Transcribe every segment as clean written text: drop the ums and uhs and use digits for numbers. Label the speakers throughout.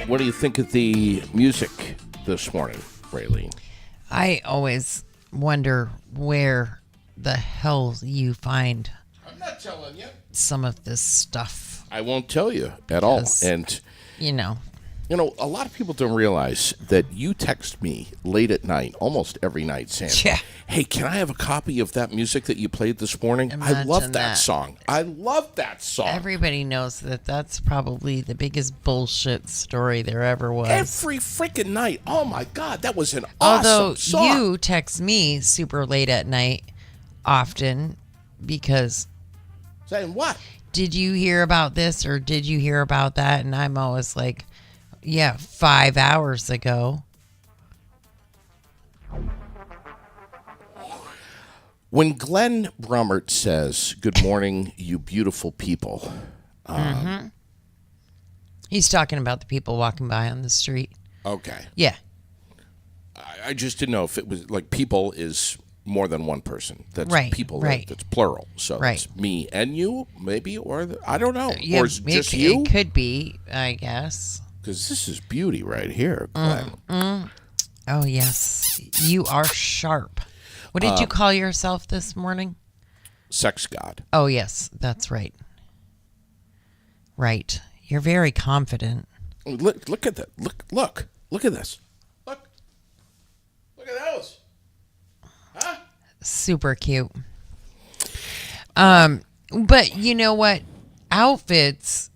Speaker 1: What do you think of the music this morning, Raylene?
Speaker 2: I always wonder where the hell you find
Speaker 1: I'm not telling you.
Speaker 2: some of this stuff.
Speaker 1: I won't tell you at all. And,
Speaker 2: You know,
Speaker 1: a lot of people don't realize that you text me late at night, almost every night, saying,
Speaker 2: Yeah.
Speaker 1: hey, can I have a copy of that music that you played this morning? I
Speaker 2: Imagine
Speaker 1: love that
Speaker 2: that.
Speaker 1: song. I love that song.
Speaker 2: everybody knows that that's probably the biggest bullshit story there ever was.
Speaker 1: Every freaking night. Oh, my God. That was an
Speaker 2: Although
Speaker 1: awesome song.
Speaker 2: you text me super late at night often because
Speaker 1: Saying what?
Speaker 2: did you hear about this or did you hear about that? And I'm always like, yeah, 5 hours ago.
Speaker 1: When Glenn Brummert says, good morning, you beautiful people,
Speaker 2: He's talking about the people walking by on the street.
Speaker 1: okay.
Speaker 2: Yeah.
Speaker 1: I just didn't know if it was like people is more than one person. That's
Speaker 2: Right,
Speaker 1: people.
Speaker 2: right.
Speaker 1: That's plural. So
Speaker 2: Right.
Speaker 1: it's me and you, maybe, or I don't know.
Speaker 2: Yeah,
Speaker 1: or is it just
Speaker 2: it
Speaker 1: you?
Speaker 2: could be, I guess.
Speaker 1: Because this is beauty right here, Glenn.
Speaker 2: Oh, yes. You are sharp. What did you call yourself this morning?
Speaker 1: Sex god.
Speaker 2: Oh, yes. That's right. Right. You're very confident.
Speaker 1: Look at that. Look at this. Look at those. Huh?
Speaker 2: Super cute. But you know what? Outfits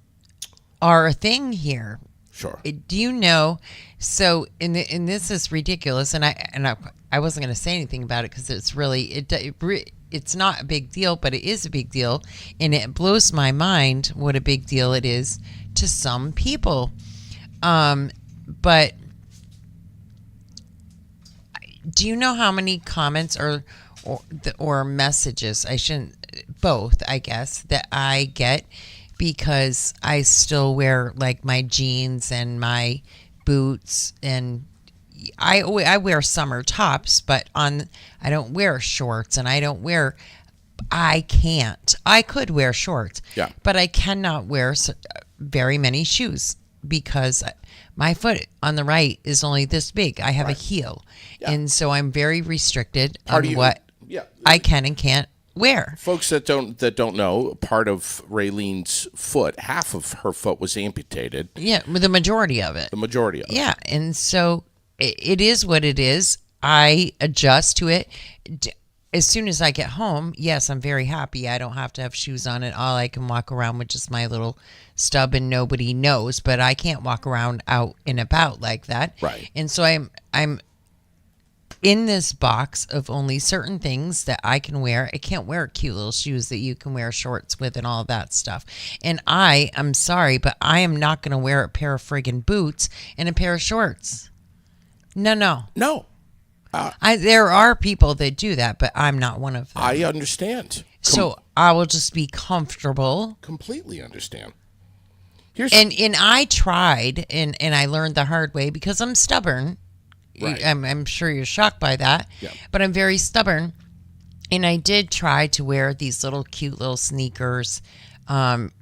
Speaker 2: are a thing here.
Speaker 1: Sure.
Speaker 2: Do you know? So, and this is ridiculous, and I wasn't going to say anything about it because it's really it's not a big deal, but it is a big deal, and it blows my mind what a big deal it is to some people. But do you know how many comments or messages? I shouldn't both, I guess, that I get because I still wear like my jeans and my boots, and I wear summer tops, but I don't wear shorts, and I can't. I could wear shorts,
Speaker 1: Yeah.
Speaker 2: but I cannot wear very many shoes because my foot on the right is only this big. I have a heel, and so I'm very restricted on what I can and can't wear.
Speaker 1: Folks that don't know, part of Raylene's foot, half of her foot was amputated.
Speaker 2: Yeah, the majority of it.
Speaker 1: The majority of it.
Speaker 2: Yeah, and so it is what it is. I adjust to it. As soon as I get home, yes, I'm very happy. I don't have to have shoes on at all. I can walk around with just my little stub and nobody knows, but I can't walk around out and about like that.
Speaker 1: Right.
Speaker 2: And so I'm in this box of only certain things that I can wear. I can't wear cute little shoes that you can wear shorts with and all that stuff. And I'm sorry, but I am not going to wear a pair of friggin' boots and a pair of shorts. No. There are people that do that, but I'm not one of them.
Speaker 1: I understand.
Speaker 2: So I will just be comfortable.
Speaker 1: Completely understand.
Speaker 2: And I tried, and I learned the hard way because I'm stubborn.
Speaker 1: Right.
Speaker 2: I'm sure you're shocked by that.
Speaker 1: Yeah.
Speaker 2: But I'm very stubborn. And I did try to wear these little cute little sneakers, and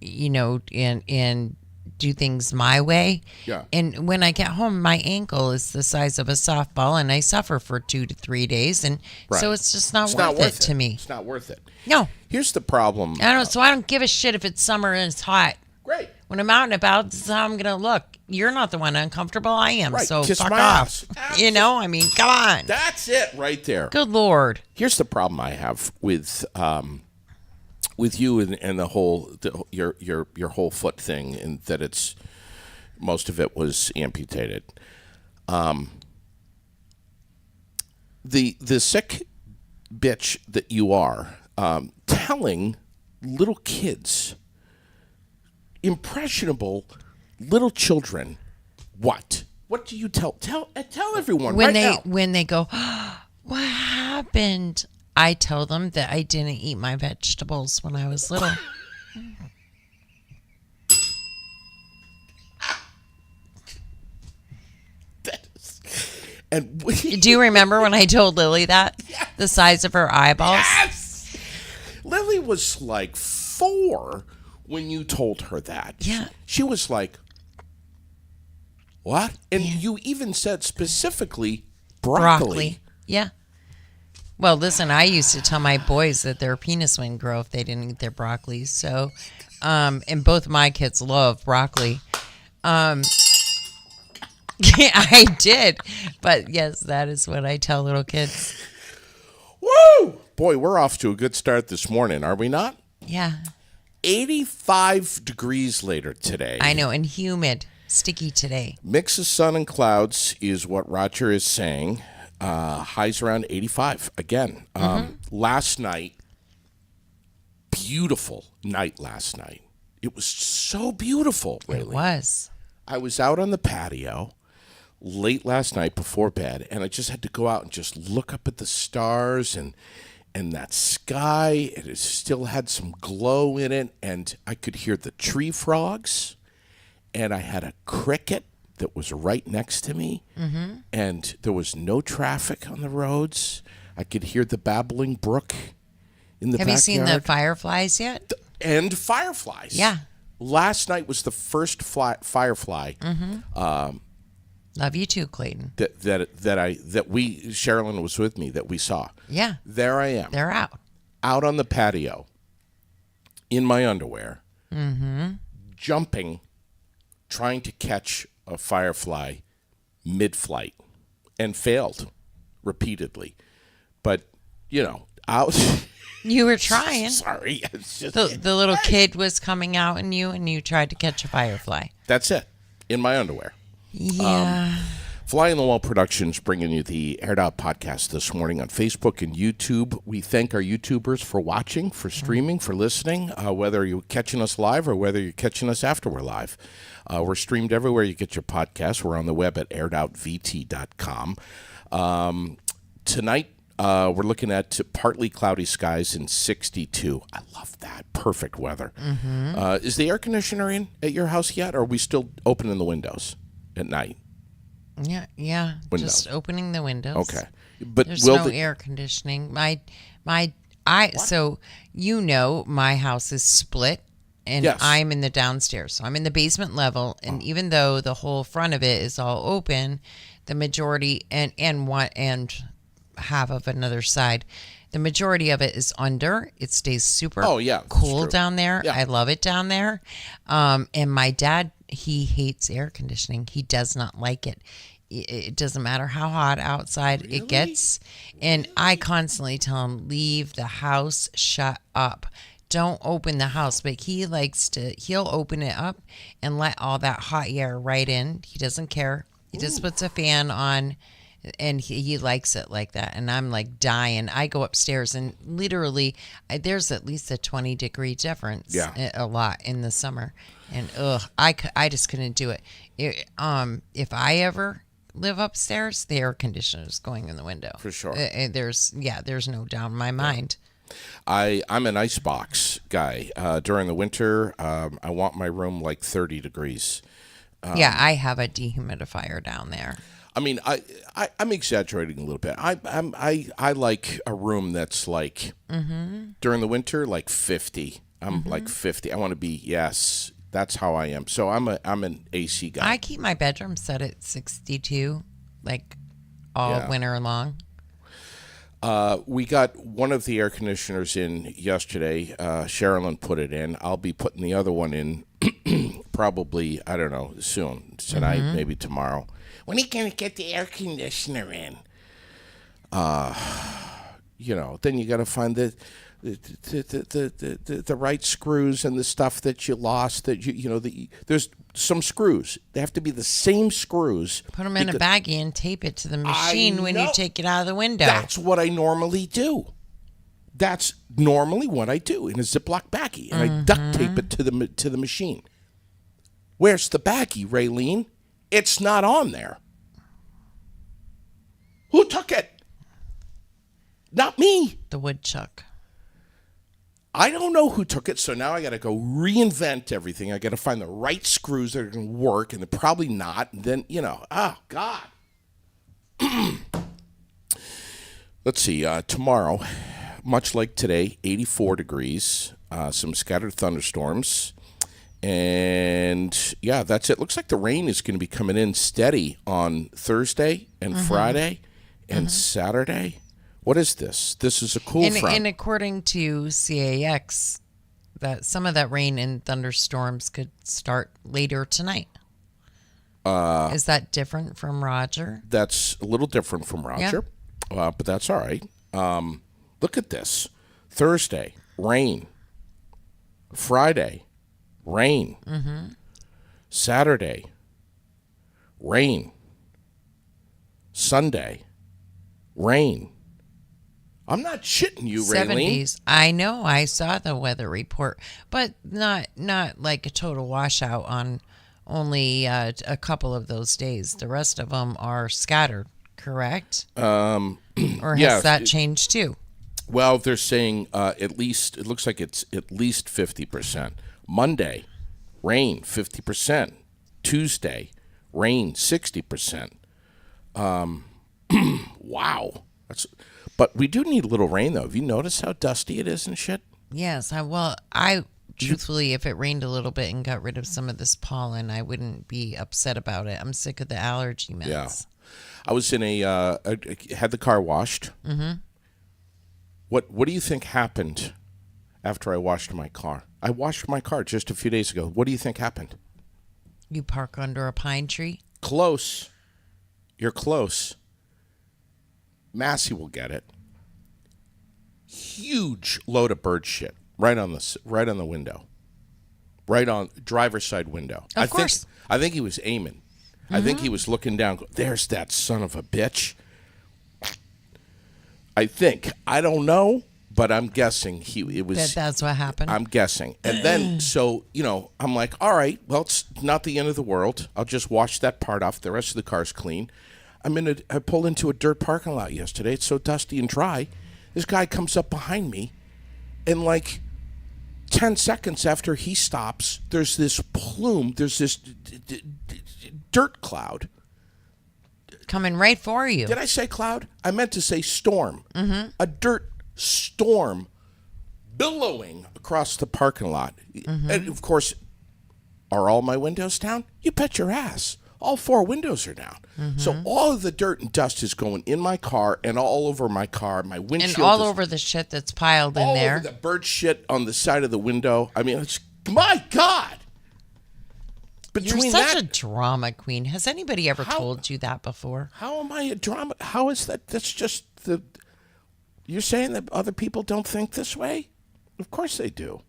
Speaker 2: do things my way.
Speaker 1: Yeah.
Speaker 2: And when I get home, my ankle is the size of a softball, and I suffer for 2 to 3 days. And so it's just not worth it to me.
Speaker 1: It's not worth it.
Speaker 2: No.
Speaker 1: Here's the problem.
Speaker 2: So I don't give a shit if it's summer and it's hot.
Speaker 1: Great.
Speaker 2: When I'm out and about, this is how I'm going to look. You're not the one uncomfortable. I am.
Speaker 1: Right,
Speaker 2: So
Speaker 1: kiss
Speaker 2: fuck
Speaker 1: my
Speaker 2: off.
Speaker 1: ass.
Speaker 2: You know, I mean, come on.
Speaker 1: That's it right there.
Speaker 2: Good Lord.
Speaker 1: Here's the problem I have with you and the whole your whole foot thing, and that it's most of it was amputated. The sick bitch that you are, telling little kids, impressionable little children, what? What do you tell everyone
Speaker 2: When
Speaker 1: right
Speaker 2: they
Speaker 1: now?
Speaker 2: when they go, what happened? I tell them that I didn't eat my vegetables when I was little.
Speaker 1: And
Speaker 2: Do you remember when I told Lily that? The size of her eyeballs?
Speaker 1: yes, Lily was like 4 when you told her that.
Speaker 2: Yeah.
Speaker 1: She was like, what? And you even said specifically broccoli.
Speaker 2: Yeah. Well, listen, I used to tell my boys that their penis wouldn't grow if they didn't eat their broccoli. So, and both of my kids love broccoli. Yeah, I did. But yes, that is what I tell little kids.
Speaker 1: Woo! Boy, we're off to a good start this morning, are we not?
Speaker 2: Yeah.
Speaker 1: 85 degrees later today.
Speaker 2: I know. And humid, sticky today.
Speaker 1: Mix of sun and clouds is what Roger is saying. Highs around 85 again. Last night, beautiful night last night. It was so beautiful, really.
Speaker 2: It was.
Speaker 1: I was out on the patio late last night before bed, and I just had to go out and just look up at the stars and that sky. It still had some glow in it, and I could hear the tree frogs, and I had a cricket that was right next to me, and there was no traffic on the roads. I could hear the babbling brook in the
Speaker 2: Have
Speaker 1: backyard.
Speaker 2: you seen the fireflies yet?
Speaker 1: And fireflies.
Speaker 2: Yeah.
Speaker 1: Last night was the first firefly
Speaker 2: Love you too, Clayton.
Speaker 1: that Sherilyn was with me, that we saw.
Speaker 2: Yeah.
Speaker 1: There I am,
Speaker 2: They're out.
Speaker 1: out on the patio, in my underwear, jumping, trying to catch a firefly mid-flight, and failed repeatedly. But, out.
Speaker 2: You were trying.
Speaker 1: Sorry. It's just,
Speaker 2: The little kid was coming out in you, and you tried to catch a firefly.
Speaker 1: that's it, in my underwear.
Speaker 2: Yeah.
Speaker 1: Fly on the Wall Productions bringing you the Aired Out podcast this morning on Facebook and YouTube. We thank our YouTubers for watching, for streaming, for listening, whether you're catching us live or whether you're catching us after we're live. We're streamed everywhere you get your podcasts. We're on the web at airedout.vt.com. Tonight, we're looking at partly cloudy skies in 62. I love that. Perfect weather. Is the air conditioner in at your house yet, or are we still opening the windows at night?
Speaker 2: Yeah.
Speaker 1: Windows.
Speaker 2: Just opening the windows.
Speaker 1: Okay. But
Speaker 2: There's
Speaker 1: will
Speaker 2: no
Speaker 1: the
Speaker 2: air conditioning. So my house is split, and
Speaker 1: Yes.
Speaker 2: I'm in the downstairs. So I'm in the basement level, and even though the whole front of it is all open, the majority and half of another side, the majority of it is under. It stays super
Speaker 1: that's
Speaker 2: cool
Speaker 1: true.
Speaker 2: down there.
Speaker 1: Yeah.
Speaker 2: I love it down there. And my dad, he hates air conditioning. He does not like it. It doesn't matter how hot outside it gets. And I constantly tell him, leave the house, shut up. Don't open the house. But he'll open it up and let all that hot air right in. He doesn't care. He just puts a fan on, and he likes it like that. And I'm like dying. I go upstairs, and literally there's at least a 20-degree difference.
Speaker 1: Yeah.
Speaker 2: A lot in the summer. And I just couldn't do it. If I ever live upstairs, the air conditioner is going in the window.
Speaker 1: For sure.
Speaker 2: There's no doubt in my mind.
Speaker 1: I'm an icebox guy. During the winter, I want my room like 30 degrees.
Speaker 2: Yeah, I have a dehumidifier down there.
Speaker 1: I mean, I'm exaggerating a little bit. I like a room that's like during the winter like 50. I'm like 50. I want to be That's how I am. So I'm an AC guy.
Speaker 2: I keep my bedroom set at 62, like all winter long.
Speaker 1: We got one of the air conditioners in yesterday. Sherilyn put it in. I'll be putting the other one in Probably, I don't know, soon. Tonight, maybe tomorrow. When are you going to get the air conditioner in? Then you got to find the right screws and the stuff that you lost. There's some screws. They have to be the same screws.
Speaker 2: Put them in a baggie and tape it to the machine when you take it out of the window.
Speaker 1: That's what I normally do. That's normally what I do in a Ziploc baggie, and I duct tape it to the machine. Where's the baggie, Raylene? It's not on there. Who took it? Not me.
Speaker 2: The woodchuck.
Speaker 1: I don't know who took it, so now I got to go reinvent everything. I got to find the right screws that are going to work, and they're probably not. And then, oh, God. Let's see. Tomorrow, much like today, 84 degrees, some scattered thunderstorms. And, yeah, that's it. Looks like the rain is going to be coming in steady on Thursday and Friday and Saturday. What is this? This is a cool front.
Speaker 2: And according to CAX, that some of that rain and thunderstorms could start later tonight. Is that different from Roger?
Speaker 1: That's a little different from Roger, but that's all right. Look at this. Thursday, rain. Friday, rain. Saturday, rain. Sunday, rain. I'm not shitting you, Raylene.
Speaker 2: 70s. I know. I saw the weather report, but not like a total washout on only a couple of those days. The rest of them are scattered, correct? Or has that changed too?
Speaker 1: Well, they're saying at least, it looks like it's at least 50%. Monday, rain, 50%. Tuesday, rain, 60%. Wow. But we do need a little rain, though. Have you noticed how dusty it is and shit?
Speaker 2: Yes. I truthfully, if it rained a little bit and got rid of some of this pollen, I wouldn't be upset about it. I'm sick of the allergy meds.
Speaker 1: Yeah. I was in I had the car washed. What do you think happened after I washed my car? I washed my car just a few days ago. What do you think happened?
Speaker 2: You park under a pine tree?
Speaker 1: Close. You're close. Massey will get it. Huge load of bird shit right on the window, right on driver's side window.
Speaker 2: Of course.
Speaker 1: I think he was aiming. I think he was looking down. There's that son of a bitch. I think. I don't know, but I'm guessing it was.
Speaker 2: That's what happened.
Speaker 1: I'm guessing, and then I'm like, all right, well, it's not the end of the world. I'll just wash that part off. The rest of the car's clean. I pulled into a dirt parking lot yesterday. It's so dusty and dry. This guy comes up behind me, and like 10 seconds after he stops, there's this plume, there's this dirt cloud.
Speaker 2: Coming right for you.
Speaker 1: Did I say cloud? I meant to say storm. A dirt storm billowing across the parking lot. And of course, are all my windows down? You bet your ass. All 4 windows are down. So all of the dirt and dust is going in my car and all over my car. My windshield.
Speaker 2: And all over the shit that's piled in there.
Speaker 1: All over the bird shit on the side of the window. I mean, it's, my God.
Speaker 2: You're such a drama queen. Has anybody ever told you that before?
Speaker 1: How am I a drama? How is that? That's just you're saying that other people don't think this way? Of course they do.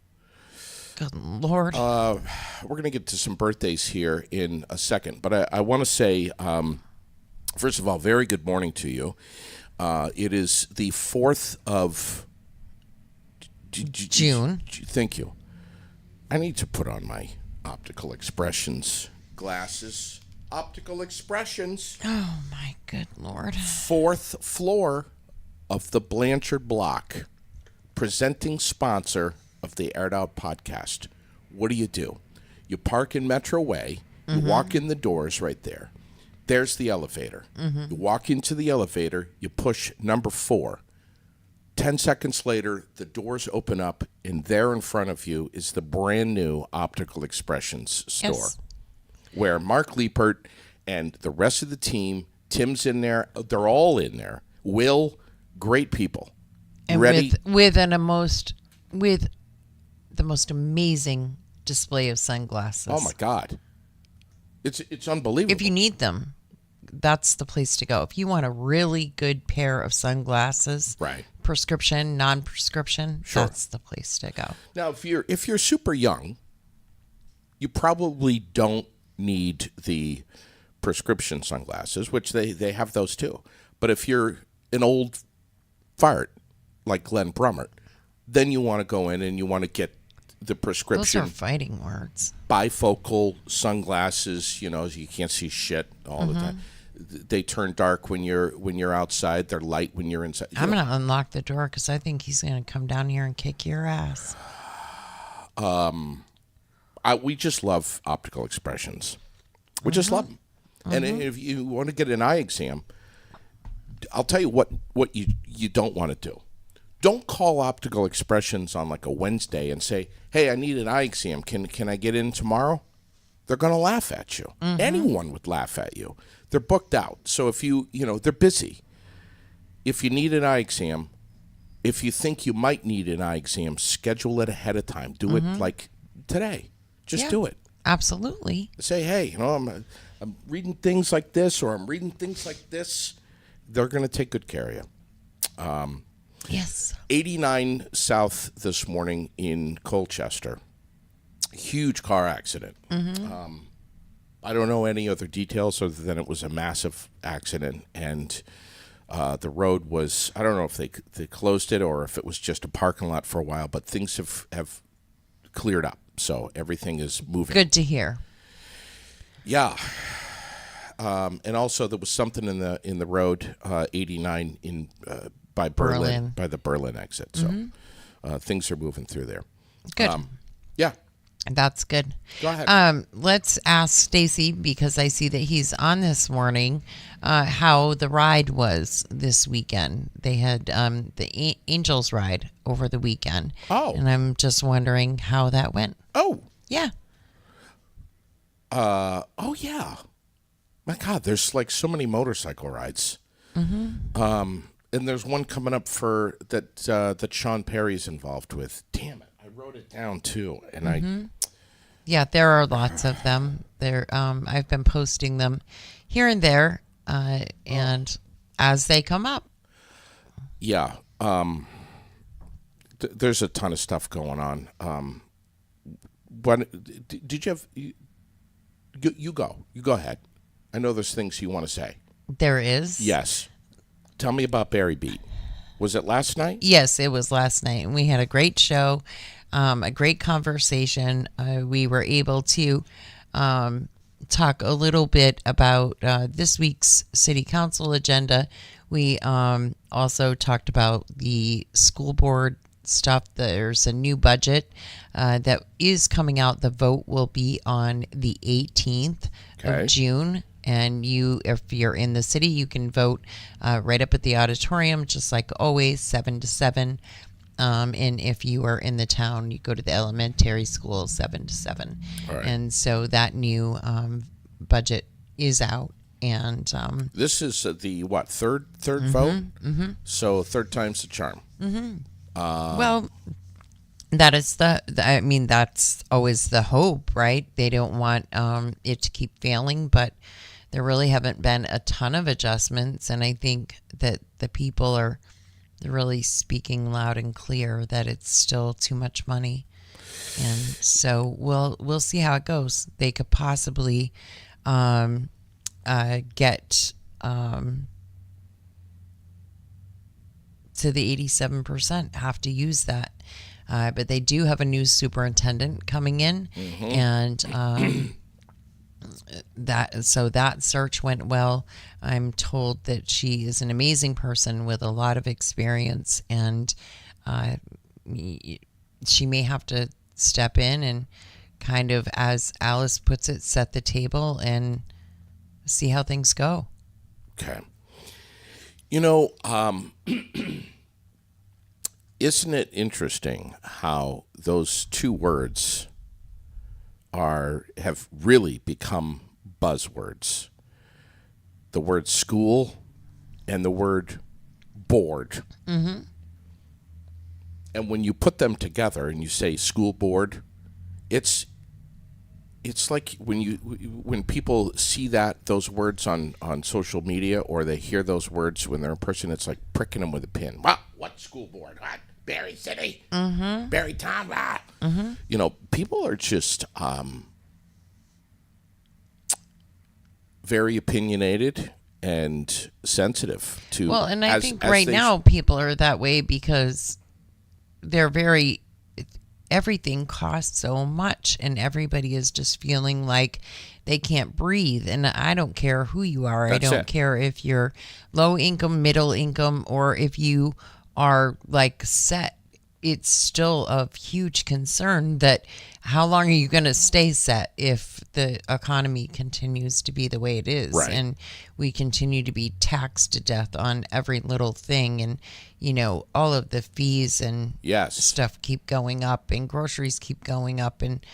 Speaker 2: Good Lord.
Speaker 1: We're going to get to some birthdays here in a second, but I want to say, first of all, very good morning to you. It is the 4th of
Speaker 2: June.
Speaker 1: Thank you. I need to put on my optical expressions glasses. Optical expressions.
Speaker 2: Oh, my good Lord.
Speaker 1: 4th floor of the Blanchard Block, presenting sponsor of the Aired Out podcast. What do? You park in Metro Way. You walk in the doors right there. There's the elevator. You walk into the elevator. You push number 4. 10 seconds later, the doors open up, and there in front of you is the brand new Optical Expressions store, where Mark Liepert and the rest of the team, Tim's in there. They're all in there. Will, great people.
Speaker 2: And ready with the most amazing display of sunglasses.
Speaker 1: Oh my God, it's unbelievable.
Speaker 2: If you need them, that's the place to go. If you want a really good pair of sunglasses,
Speaker 1: Right.
Speaker 2: prescription, non-prescription,
Speaker 1: Sure.
Speaker 2: that's the place to go.
Speaker 1: Now, if you're super young, you probably don't need the prescription sunglasses, which they have those too. But if you're an old fart like Glenn Brummert, then you want to go in and you want to get the
Speaker 2: Those
Speaker 1: prescription
Speaker 2: are fighting words.
Speaker 1: bifocal sunglasses. You can't see shit all the time. They turn dark when you're outside. They're light when you're inside.
Speaker 2: I'm going to unlock the door because I think he's going to come down here and kick your ass.
Speaker 1: We just love optical expressions. We just love them. And if you want to get an eye exam, I'll tell you what you don't want to do. Don't call optical expressions on like a Wednesday and say, "Hey, I need an eye exam. Can I get in tomorrow?" They're going to laugh at you. Anyone would laugh at you. They're booked out. So if they're busy. If you need an eye exam, if you think you might need an eye exam, schedule it ahead of time. Do it like today. Just
Speaker 2: Yeah.
Speaker 1: do it.
Speaker 2: Absolutely.
Speaker 1: Say, hey, I'm reading things like this, or I'm reading things like this. They're going to take good care of you.
Speaker 2: Yes.
Speaker 1: 89 South this morning in Colchester. Huge car accident. I don't know any other details other than it was a massive accident, and the road was, I don't know if they closed it or if it was just a parking lot for a while, but things have cleared up. So everything is moving.
Speaker 2: Good to hear.
Speaker 1: Yeah. And also there was something in the road 89 in by Berlin, by the Berlin exit. So things are moving through there.
Speaker 2: Good.
Speaker 1: Yeah.
Speaker 2: That's good.
Speaker 1: Go ahead.
Speaker 2: Let's ask Stacy, because I see that he's on this morning, how the ride was this weekend. They had the Angels ride over the weekend.
Speaker 1: Oh.
Speaker 2: And I'm just wondering how that went.
Speaker 1: Oh.
Speaker 2: Yeah.
Speaker 1: Oh yeah. My God, there's like so many motorcycle rides. And there's one coming up for that Sean Perry's involved with. Damn it, I wrote it down too, and
Speaker 2: Yeah, there are lots of them. I've been posting them here and there, and as they come up.
Speaker 1: Yeah. There's a ton of stuff going on. Did you have? You go ahead. I know there's things you want to say.
Speaker 2: There is.
Speaker 1: Yes. Tell me about Barry Beat. Was it last night?
Speaker 2: Yes, it was last night, and we had a great show, a great conversation. We were able to talk a little bit about this week's city council agenda. We also talked about the school board stuff. There's a new budget that is coming out. The vote will be on the 18th of June. And if you're in the city, you can vote right up at the auditorium, just like always, 7 to 7. And if you are in the town, you go to the elementary school, 7 to 7.
Speaker 1: Right.
Speaker 2: And so that new budget is out. And
Speaker 1: this is the third vote? Mm-hmm. So third time's the charm.
Speaker 2: well, that is that's always the hope, right? They don't want it to keep failing, but there really haven't been a ton of adjustments, and I think that the people are really speaking loud and clear that it's still too much money, and so we'll see how it goes. They could possibly get to the 87%, have to use that. But they do have a new superintendent coming in, and that search went well. I'm told that she is an amazing person with a lot of experience, and she may have to step in and kind of, as Alice puts it, set the table and see how things go.
Speaker 1: Okay. Isn't it interesting how those two words have really become buzzwords? The word school and the word board. Mm-hmm. And when you put them together and you say school board, it's it's like when people see those words on social media, or they hear those words when they're in person, it's like pricking them with a pin. What school board? What? Berry City? Mm-hmm. Berry Town? What? Mm-hmm. You know, people are just very opinionated and sensitive to.
Speaker 2: Well, and I think right now people are that way because they're everything costs so much, and everybody is just feeling like they can't breathe. And I don't care who you are. I don't care if you're low income, middle income, or if you are like set. It's still a huge concern that how long are you going to stay set if the economy continues to be the way it is,
Speaker 1: right,
Speaker 2: and we continue to be taxed to death on every little thing, and you know, all of the fees and stuff keep going up, and groceries keep going up, and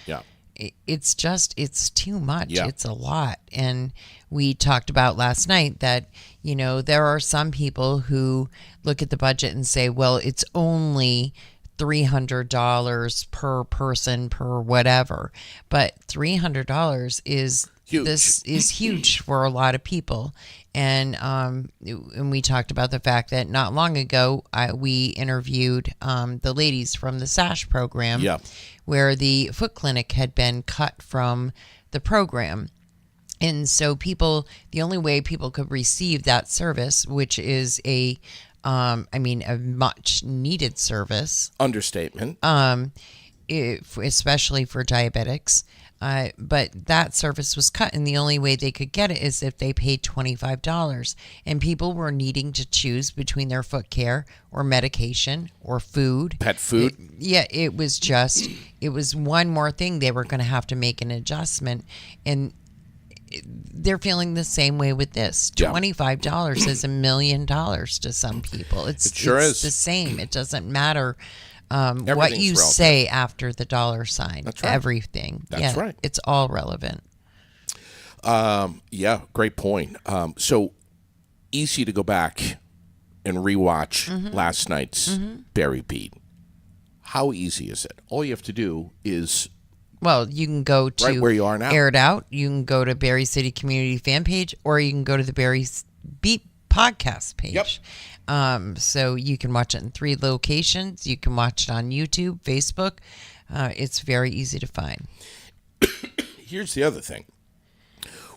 Speaker 2: it's too much. It's a lot. And we talked about last night that, you know, there are some people who look at the budget and say, well, it's only $300 per person per whatever, but $300 is huge. This is huge for a lot of people. And we talked about the fact that not long ago we interviewed the ladies from the SASH program, where the foot clinic had been cut from the program. And so the only way people could receive that service, which is a much needed service.
Speaker 1: Understatement.
Speaker 2: Especially for diabetics. But that service was cut, and the only way they could get it is if they paid $25. And people were needing to choose between their foot care or medication or food.
Speaker 1: Pet food.
Speaker 2: It was one more thing they were going to have to make an adjustment. And they're feeling the same way with this. $25 is $1 million to some people. It sure is the same. It doesn't matter what you say after the dollar sign.
Speaker 1: That's right.
Speaker 2: Everything.
Speaker 1: That's right.
Speaker 2: It's all relevant.
Speaker 1: Great point. So easy to go back and rewatch last night's Barry Beat. How easy is it? All you have to do is...
Speaker 2: Well, you can go to
Speaker 1: right where you are now.
Speaker 2: Air It Out. You can go to Barry City Community Fan Page, or you can go to the Barry Beat podcast page. Yep. So you can watch it in 3 locations. You can watch it on YouTube, Facebook. It's very easy to find.
Speaker 1: Here's the other thing.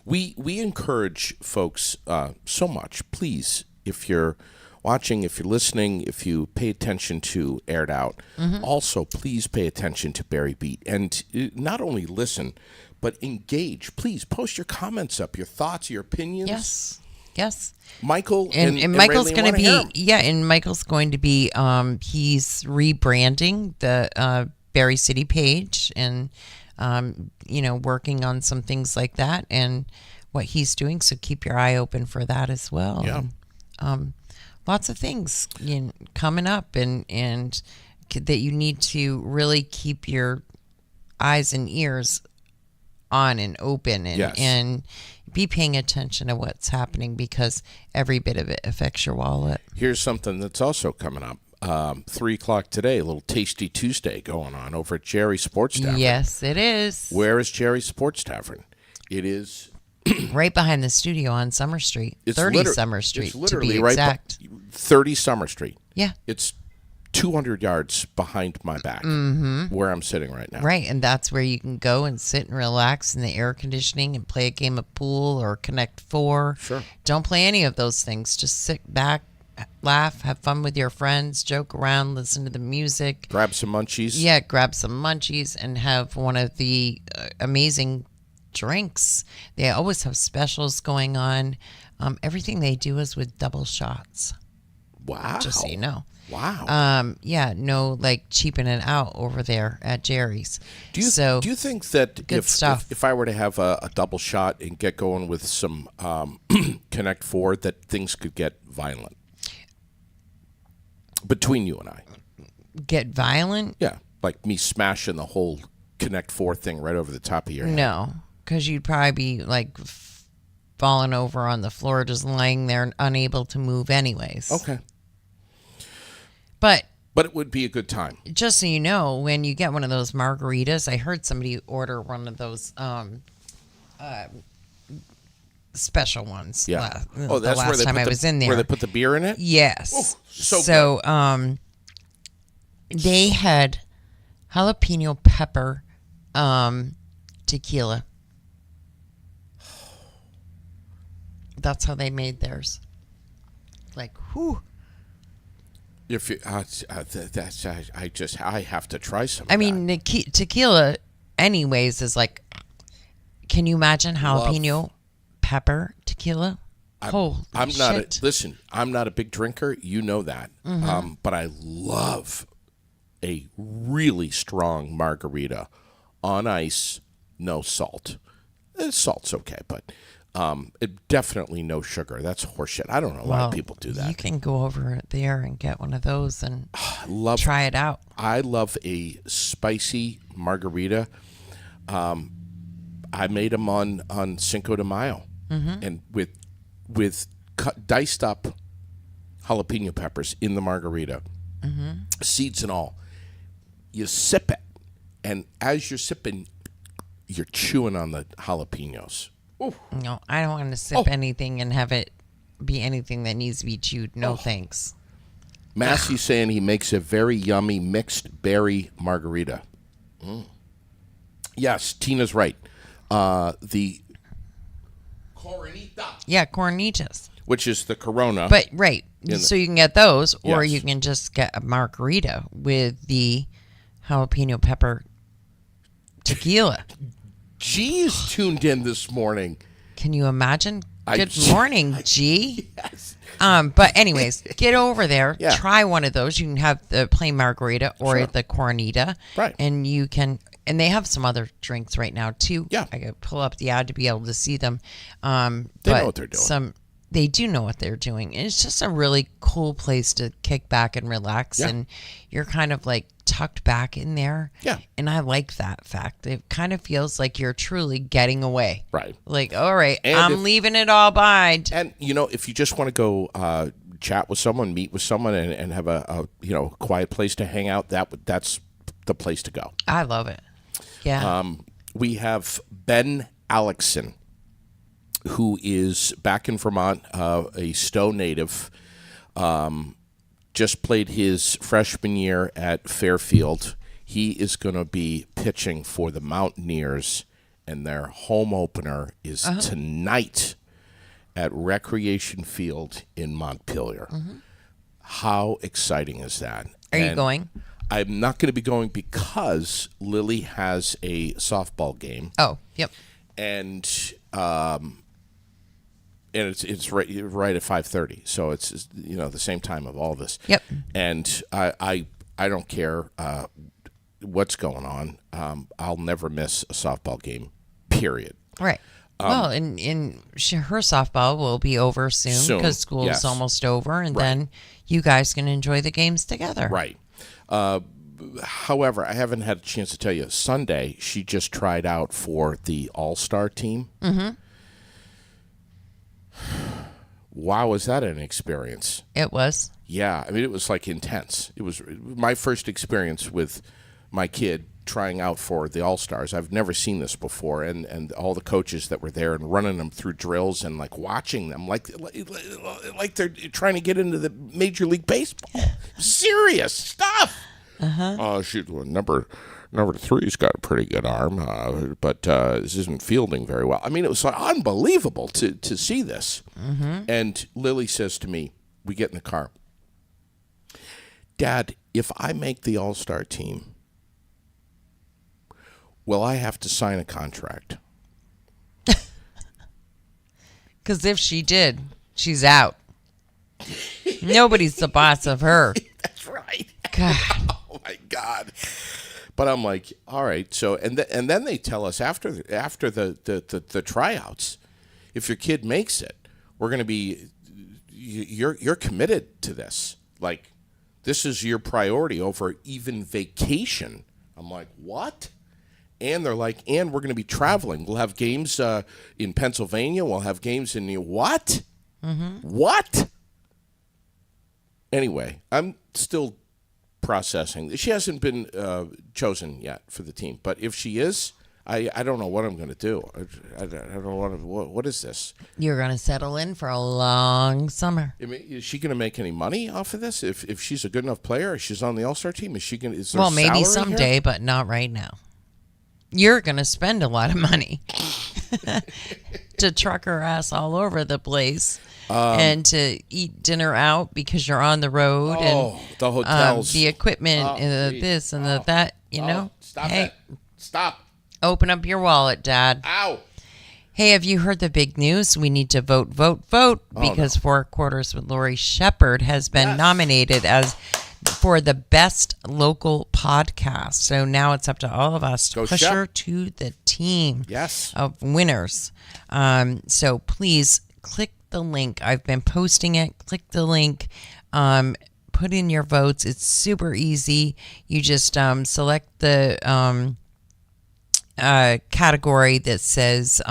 Speaker 1: We encourage folks so much. Please, if you're watching, if you're listening, if you pay attention to Air It Out, also please pay attention to Barry Beat. And not only listen, but engage. Please post your comments up, your thoughts, your opinions.
Speaker 2: Yes.
Speaker 1: Michael
Speaker 2: and Michael's going to be and Michael's going to be he's rebranding the Barry City page, and working on some things like that and what he's doing, so keep your eye open for that as well. And, lots of things coming up, and that you need to really keep your eyes and ears on and open, and be paying attention to what's happening, because every bit of it affects your wallet.
Speaker 1: Here's something that's also coming up. 3 o'clock today, a little Tasty Tuesday going on over at Jerry's Sports Tavern.
Speaker 2: Yes, it is.
Speaker 1: Where is Jerry's Sports Tavern? It is
Speaker 2: right behind the studio on Summer Street. 30 Summer Street,
Speaker 1: it's literally
Speaker 2: to be exact.
Speaker 1: Right 30 Summer Street.
Speaker 2: Yeah.
Speaker 1: It's 200 yards behind my back, where I'm sitting right now.
Speaker 2: Right, and that's where you can go and sit and relax in the air conditioning and play a game of pool or Connect 4.
Speaker 1: Sure.
Speaker 2: Don't play any of those things. Just sit back, laugh, have fun with your friends, joke around, listen to the music.
Speaker 1: Grab some munchies.
Speaker 2: Yeah, grab some munchies and have one of the amazing drinks. They always have specials going on. Everything they do is with double shots.
Speaker 1: Wow.
Speaker 2: Just so you know.
Speaker 1: Wow.
Speaker 2: No, like cheaping it out over there at Jerry's.
Speaker 1: Do you think that if I were to have a double shot and get going with some Connect 4, that things could get violent? Between you and I.
Speaker 2: Get violent?
Speaker 1: Yeah. Like me smashing the whole Connect 4 thing right over the top of your head.
Speaker 2: No, because you'd probably be like falling over on the floor, just lying there and unable to move anyways.
Speaker 1: Okay.
Speaker 2: But
Speaker 1: But it would be a good time.
Speaker 2: Just so you know, when you get one of those margaritas, I heard somebody order one of those special ones.
Speaker 1: Yeah.
Speaker 2: The
Speaker 1: That's where
Speaker 2: last
Speaker 1: they
Speaker 2: time
Speaker 1: put
Speaker 2: I was in there.
Speaker 1: Where they put the beer in it?
Speaker 2: Yes.
Speaker 1: Oh, so
Speaker 2: so they had jalapeno pepper tequila. That's how they made theirs. Like, whew.
Speaker 1: If you, that's I have to try some.
Speaker 2: I mean, tequila, anyways, is like. Can you imagine jalapeno pepper tequila?
Speaker 1: I'm not. Listen, I'm not a big drinker. You know that. But I love a really strong margarita on ice, no salt. Salt's okay, but definitely no sugar. That's horseshit. I don't know why people do that.
Speaker 2: You can go over there and get one of those and try it out.
Speaker 1: I love a spicy margarita. I made them on Cinco de Mayo, and with diced up jalapeno peppers in the margarita, seeds and all. You sip it, and as you're sipping, you're chewing on the jalapenos. Ooh.
Speaker 2: No, I don't want to sip anything and have it be anything that needs to be chewed. No, thanks.
Speaker 1: Massey's saying he makes a very yummy mixed berry margarita. Yes, Tina's right. The Coronita.
Speaker 2: Yeah, Coronitas.
Speaker 1: Which is the Corona.
Speaker 2: But, right. So you can get those, or
Speaker 1: Yes.
Speaker 2: you can just get a margarita with the jalapeno pepper tequila.
Speaker 1: G is tuned in this morning.
Speaker 2: Can you imagine? Good morning, G.
Speaker 1: Yes.
Speaker 2: But anyways, get over there.
Speaker 1: Yeah.
Speaker 2: Try one of those. You can have the plain margarita or the Coronita.
Speaker 1: Right.
Speaker 2: And you can, and they have some other drinks right now too.
Speaker 1: Yeah.
Speaker 2: I could pull up the ad to be able to see them.
Speaker 1: They know what they're doing.
Speaker 2: They do know what they're doing. And it's just a really cool place to kick back and relax.
Speaker 1: Yeah.
Speaker 2: And you're kind of like tucked back in there.
Speaker 1: Yeah.
Speaker 2: And I like that fact. It kind of feels like you're truly getting away.
Speaker 1: Right.
Speaker 2: Like, all right,
Speaker 1: And
Speaker 2: I'm leaving it all behind.
Speaker 1: And, if you just want to go chat with someone, meet with someone, and have a quiet place to hang out, that's the place to go.
Speaker 2: I love it. Yeah.
Speaker 1: We have Ben Alexson, who is back in Vermont, a Stowe native. Just played his freshman year at Fairfield. He is going to be pitching for the Mountaineers, and their home opener is tonight at Recreation Field in Montpelier. How exciting is that?
Speaker 2: Are you going?
Speaker 1: I'm not going to be going because Lily has a softball game.
Speaker 2: Oh, yep.
Speaker 1: And it's right at 5:30, so it's the same time of all this.
Speaker 2: Yep.
Speaker 1: And I don't care what's going on. I'll never miss a softball game. Period.
Speaker 2: Right. Well, and her softball will be over soon because school is almost over, and then you guys can enjoy the games together.
Speaker 1: Right. However, I haven't had a chance to tell you. Sunday, she just tried out for the All-Star team. Wow, was that an experience?
Speaker 2: It was.
Speaker 1: Yeah, I mean, it was like intense. It was my first experience with my kid trying out for the All-Stars. I've never seen this before, and all the coaches that were there and running them through drills and like watching them like they're trying to get into the Major League Baseball. Serious stuff. Shoot, number 3's got a pretty good arm, but this isn't fielding very well. I mean, it was like unbelievable to see this. And Lily says to me, we get in the car, Dad, if I make the All-Star team, will I have to sign a contract?
Speaker 2: Because if she did, she's out. Nobody's the boss of her.
Speaker 1: That's right.
Speaker 2: God.
Speaker 1: Oh my God. But I'm like, all right. So and then they tell us after the tryouts, if your kid makes it, we're going to be you're committed to this. Like, this is your priority over even vacation. I'm like, what? And they're like, and we're going to be traveling. We'll have games in Pennsylvania. We'll have games in what? What? Anyway, I'm still processing. She hasn't been chosen yet for the team, but if she is, I don't know what I'm going to do. I don't know what is this?
Speaker 2: You're going to settle in for a long summer.
Speaker 1: I mean, is she going to make any money off of this? If she's a good enough player, she's on the All-Star team. Is she going? Is there
Speaker 2: Well, maybe
Speaker 1: salary
Speaker 2: someday,
Speaker 1: here?
Speaker 2: but not right now. You're going to spend a lot of money to truck her ass all over the place and to eat dinner out because you're on the road and
Speaker 1: the hotels,
Speaker 2: the equipment and the this and the that. You know,
Speaker 1: stop
Speaker 2: hey,
Speaker 1: it! Stop!
Speaker 2: open up your wallet, Dad.
Speaker 1: Ow!
Speaker 2: Hey, have you heard the big news? We need to vote because Four Quarters with Lori Shepherd has been nominated as for the best local podcast. So now it's up to all of us to push her to the team of winners. So please click the link. I've been posting it. Click the link. Put in your votes. It's super easy. You just select the category that says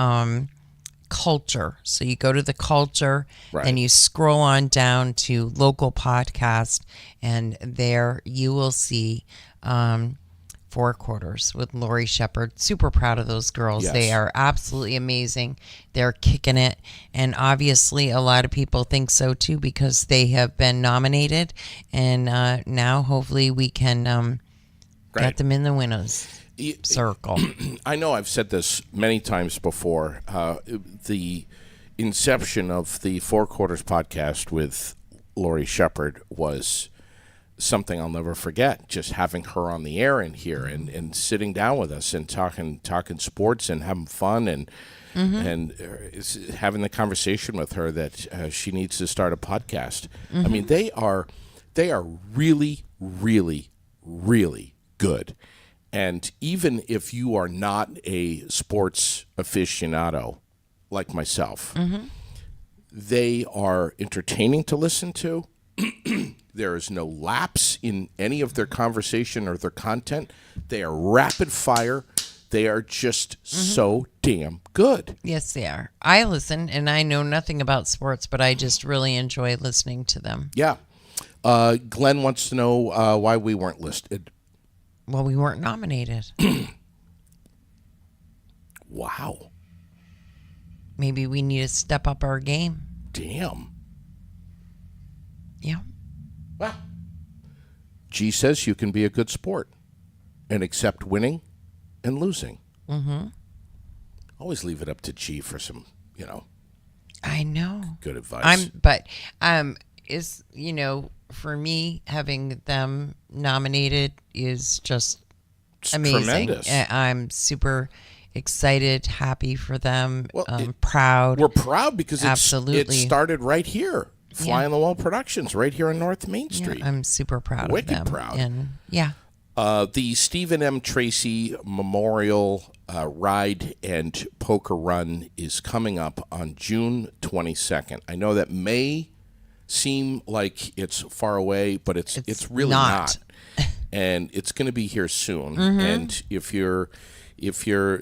Speaker 2: culture. So you go to the culture and you scroll on down to local podcast, and there you will see Four Quarters with Lori Shepherd. Super proud of those girls.
Speaker 1: Yes.
Speaker 2: They are absolutely amazing. They're kicking it. And obviously a lot of people think so too because they have been nominated. And now hopefully we can get them in the winners circle.
Speaker 1: I know I've said this many times before. The inception of the Four Quarters podcast with Lori Shepherd was something I'll never forget. Just having her on the air in here and sitting down with us and talking sports and having fun and having the conversation with her that she needs to start a podcast. I mean, they are really, really, really good. And even if you are not a sports aficionado like myself, they are entertaining to listen to. There is no lapse in any of their conversation or their content. They are rapid fire. They are just so damn good.
Speaker 2: Yes, they are. I listen, and I know nothing about sports, but I just really enjoy listening to them.
Speaker 1: Yeah. Glenn wants to know why we weren't listed.
Speaker 2: Well, we weren't nominated.
Speaker 1: Wow.
Speaker 2: Maybe we need to step up our game.
Speaker 1: Damn.
Speaker 2: Yeah.
Speaker 1: Wow. G says you can be a good sport and accept winning and losing. Always leave it up to G for some,
Speaker 2: I know.
Speaker 1: good advice.
Speaker 2: For me, having them nominated is just
Speaker 1: It's
Speaker 2: amazing.
Speaker 1: tremendous.
Speaker 2: I'm super excited, happy for them.
Speaker 1: Well,
Speaker 2: proud.
Speaker 1: We're proud because
Speaker 2: Absolutely.
Speaker 1: it started right here. Fly on the Wall Productions, right here on North Main Street.
Speaker 2: I'm super proud
Speaker 1: Wicked
Speaker 2: of them.
Speaker 1: proud.
Speaker 2: And yeah.
Speaker 1: The Stephen M. Tracy Memorial Ride and Poker Run is coming up on June 22nd. I know that may seem like it's far away, but it's really not. And it's going to be here soon. And if you're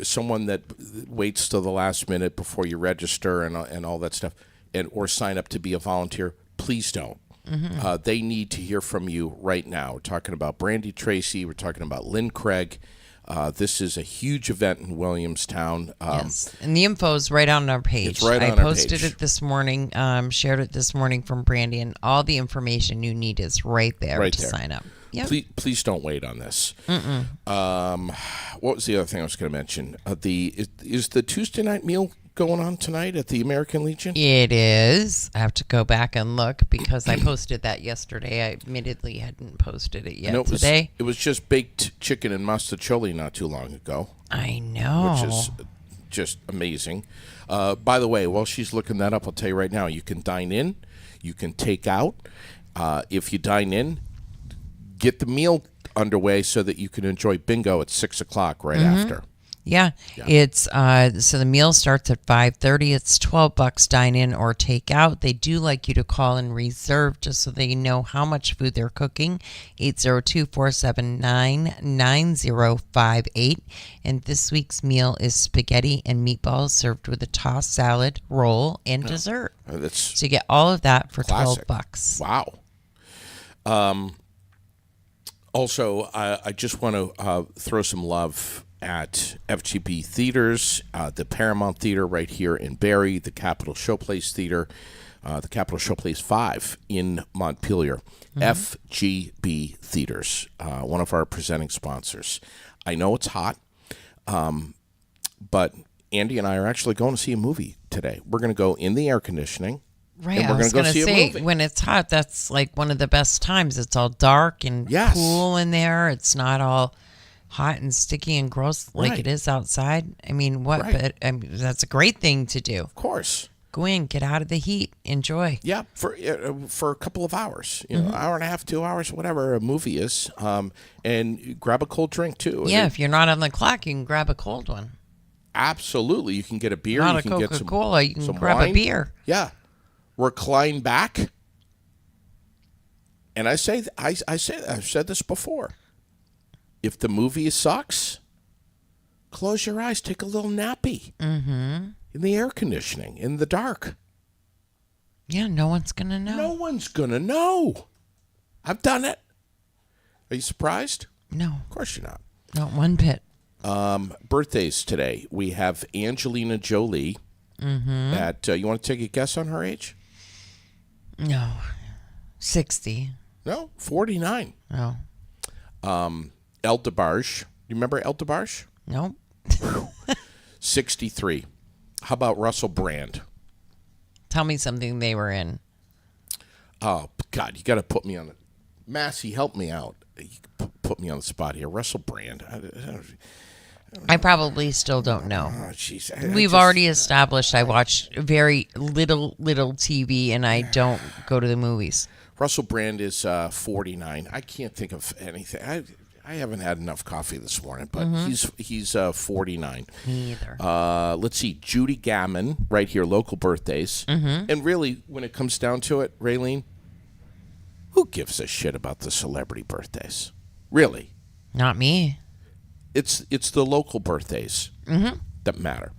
Speaker 1: someone that waits till the last minute before you register and all that stuff, or sign up to be a volunteer, please don't. They need to hear from you right now. We're talking about Brandy Tracy. We're talking about Lynn Craig. This is a huge event in Williamstown.
Speaker 2: Yes, and the info is right on our page.
Speaker 1: It's right on our
Speaker 2: I posted
Speaker 1: page.
Speaker 2: it this morning, shared it this morning from Brandy, and all the information you need is right there to sign up. Yep.
Speaker 1: Please don't wait on this. What was the other thing I was going to mention? Is the Tuesday night meal going on tonight at the American Legion?
Speaker 2: It is. I have to go back and look because I posted that yesterday. I admittedly hadn't posted it yet today.
Speaker 1: It was just baked chicken and mastacholi not too long ago.
Speaker 2: I know.
Speaker 1: Which is just amazing. By the way, while she's looking that up, I'll tell you right now, you can dine in, you can take out. If you dine in, get the meal underway so that you can enjoy bingo at 6 o'clock right after.
Speaker 2: Yeah. It's so the meal starts at 5:30. It's $12 dine in or take out. They do like you to call and reserve just so they know how much food they're cooking. 802-479-9058. And this week's meal is spaghetti and meatballs served with a tossed salad, roll, and dessert.
Speaker 1: That's
Speaker 2: So you get all of that for
Speaker 1: classic.
Speaker 2: $12.
Speaker 1: Wow. Also, I just want to throw some love at FGB Theaters, the Paramount Theater right here in Barrie, the Capitol Showplace Theater, the Capitol Showplace 5 in Montpelier. FGB Theaters, one of our presenting sponsors. I know it's hot, but Andy and I are actually going to see a movie today. We're going to go in the air conditioning.
Speaker 2: Right,
Speaker 1: And we're
Speaker 2: I was
Speaker 1: going
Speaker 2: going
Speaker 1: to
Speaker 2: to
Speaker 1: go see a
Speaker 2: say,
Speaker 1: movie.
Speaker 2: when it's hot, that's like one of the best times. It's all dark and
Speaker 1: Yes.
Speaker 2: cool in there. It's not all hot and sticky and gross like
Speaker 1: Right.
Speaker 2: it is outside. I mean, what?
Speaker 1: Right.
Speaker 2: But I mean, that's a great thing to do.
Speaker 1: Of course.
Speaker 2: Go in, get out of the heat, enjoy.
Speaker 1: Yeah, for a couple of hours, hour and a half, 2 hours, whatever a movie is, and grab a cold drink too.
Speaker 2: Yeah,
Speaker 1: And
Speaker 2: if you're not on the clock, you can grab a cold one.
Speaker 1: absolutely, you can get a beer.
Speaker 2: Not
Speaker 1: you
Speaker 2: a
Speaker 1: can get
Speaker 2: Coca-Cola, you can
Speaker 1: some
Speaker 2: grab
Speaker 1: wine.
Speaker 2: a beer.
Speaker 1: Yeah, recline back. And I've said this before. If the movie sucks, close your eyes, take a little nappy in the air conditioning in the dark.
Speaker 2: Yeah, no one's going to know.
Speaker 1: No one's gonna know. I've done it. Are you surprised?
Speaker 2: No,
Speaker 1: Of course you're not.
Speaker 2: not one bit.
Speaker 1: Birthdays today. We have Angelina Jolie. At you want to take a guess on her age?
Speaker 2: No. 60.
Speaker 1: No, 49.
Speaker 2: No.
Speaker 1: El DeBarge. You remember El DeBarge?
Speaker 2: Nope.
Speaker 1: 63. How about Russell Brand?
Speaker 2: Tell me something they were in.
Speaker 1: Oh God, you got to put me on the. Massey, help me out. You put me on the spot here. Russell Brand.
Speaker 2: I probably still don't know.
Speaker 1: Oh, jeez.
Speaker 2: We've already established I watch very little TV and I don't go to the movies.
Speaker 1: Russell Brand is 49. I can't think of anything. I haven't had enough coffee this morning, but he's 49.
Speaker 2: Me either.
Speaker 1: Let's see, Judy Gammon, right here, local birthdays. And really, when it comes down to it, Raylene, who gives a shit about the celebrity birthdays? Really,
Speaker 2: Not me.
Speaker 1: it's the local birthdays that matter.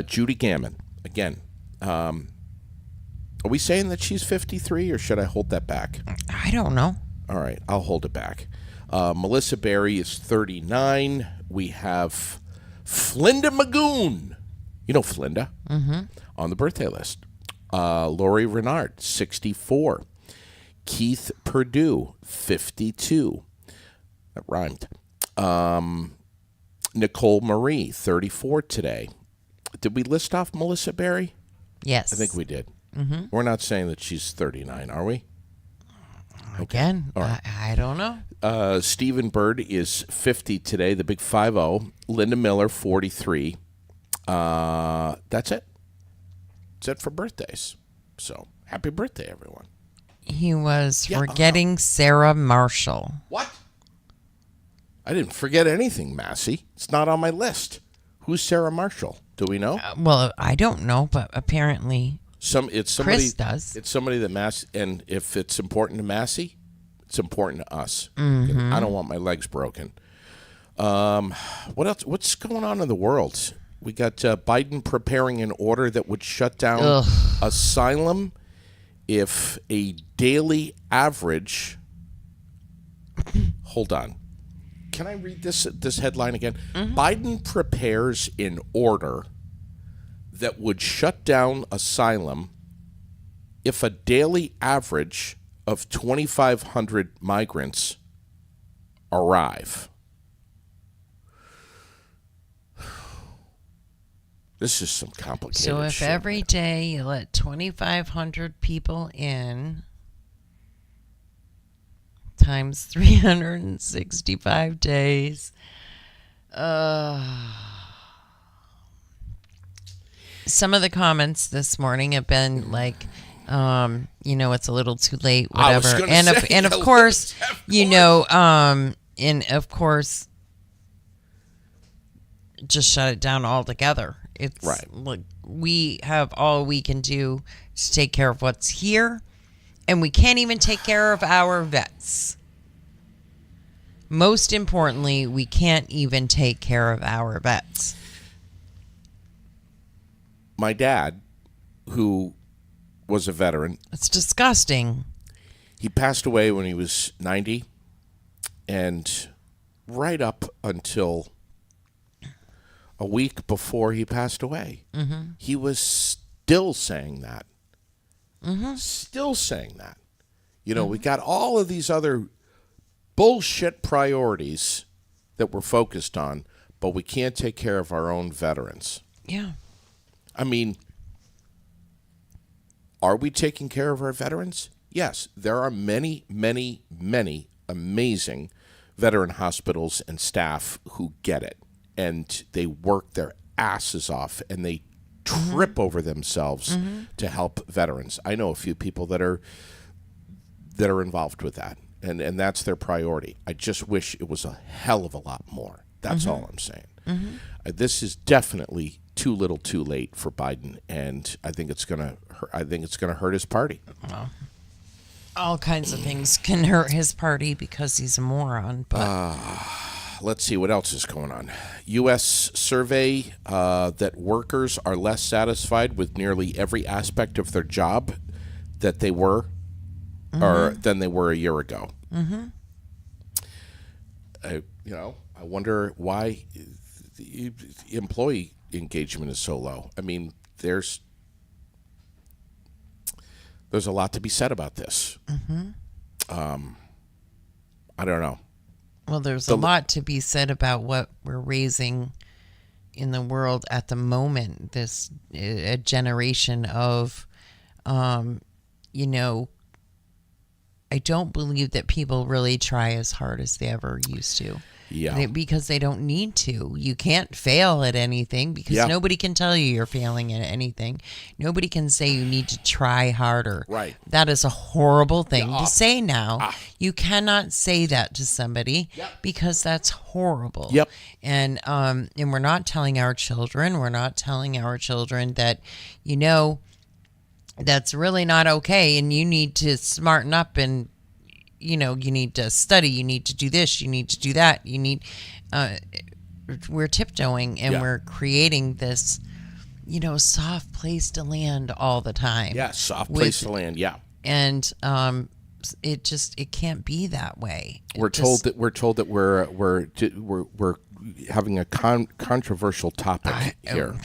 Speaker 1: Judy Gammon, again. Are we saying that she's 53, or should I hold that back?
Speaker 2: I don't know.
Speaker 1: All right, I'll hold it back. Melissa Berry is 39. We have Flinda Magoon. You know Flinda. On the birthday list. Laurie Renard, 64. Keith Perdue, 52. That rhymed. Nicole Marie, 34 today. Did we list off Melissa Berry?
Speaker 2: Yes.
Speaker 1: I think we did. We're not saying that she's 39, are we?
Speaker 2: Again, I don't know.
Speaker 1: Stephen Bird is 50 today, the big 5-0. Linda Miller, 43. That's it. That's it for birthdays. So, happy birthday, everyone.
Speaker 2: He was
Speaker 1: Yeah,
Speaker 2: forgetting Sarah Marshall.
Speaker 1: What? I didn't forget anything, Massey. It's not on my list. Who's Sarah Marshall? Do we know?
Speaker 2: Well, I don't know, but apparently
Speaker 1: It's somebody.
Speaker 2: Chris does.
Speaker 1: It's somebody that Massey, and if it's important to Massey, it's important to us. I don't want my legs broken. What else? What's going on in the world? We got Biden preparing an order that would shut down asylum if a daily average. Hold on. Can I read this headline again? Biden prepares an order that would shut down asylum if a daily average of 2,500 migrants arrive. This is some complicated
Speaker 2: So if
Speaker 1: shit.
Speaker 2: every day you let 2,500 people in times 365 days, some of the comments this morning have been like, it's a little too late,
Speaker 1: I was
Speaker 2: whatever.
Speaker 1: gonna
Speaker 2: And
Speaker 1: say,
Speaker 2: of course, just shut it down altogether. It's
Speaker 1: Right.
Speaker 2: like we have all we can do to take care of what's here, and we can't even take care of our vets. Most importantly, we can't even take care of our vets.
Speaker 1: My dad, who was a veteran,
Speaker 2: It's disgusting.
Speaker 1: he passed away when he was 90, And right up until a week before he passed away, he was still saying that. Still saying that. You know, we got all of these other bullshit priorities that we're focused on, but we can't take care of our own veterans.
Speaker 2: Yeah.
Speaker 1: I mean, are we taking care of our veterans? Yes. There are many, many, many amazing veteran hospitals and staff who get it, and they work their asses off, and they trip over themselves to help veterans. I know a few people that are involved with that, and that's their priority. I just wish it was a hell of a lot more. That's all I'm saying. This is definitely too little, too late for Biden, and I think it's gonna hurt his party.
Speaker 2: Well, all kinds of things can hurt his party because he's a moron. But
Speaker 1: Let's see what else is going on. U.S. survey that workers are less satisfied with nearly every aspect of their job that they were, or than they were a year ago. I wonder why the employee engagement is so low. I mean, there's a lot to be said about this. I don't know.
Speaker 2: Well, there's a lot to be said about what we're raising in the world at the moment. This a generation of, you know, I don't believe that people really try as hard as they ever used to.
Speaker 1: Yeah.
Speaker 2: Because they don't need to. You can't fail at anything because nobody can tell you you're failing at anything. Nobody can say you need to try harder.
Speaker 1: Right.
Speaker 2: That is a horrible thing to say now. You cannot say that to somebody because that's horrible.
Speaker 1: Yep.
Speaker 2: And we're not telling our children. We're not telling our children that, you know, that's really not okay and you need to smarten up and, you know, you need to study, you need to do this, you need to do that, you need, we're tiptoeing and we're creating this, you know, soft place to land all the time.
Speaker 1: Yeah, soft place to land, yeah.
Speaker 2: And it can't be that way.
Speaker 1: We're told that we're having a controversial topic here.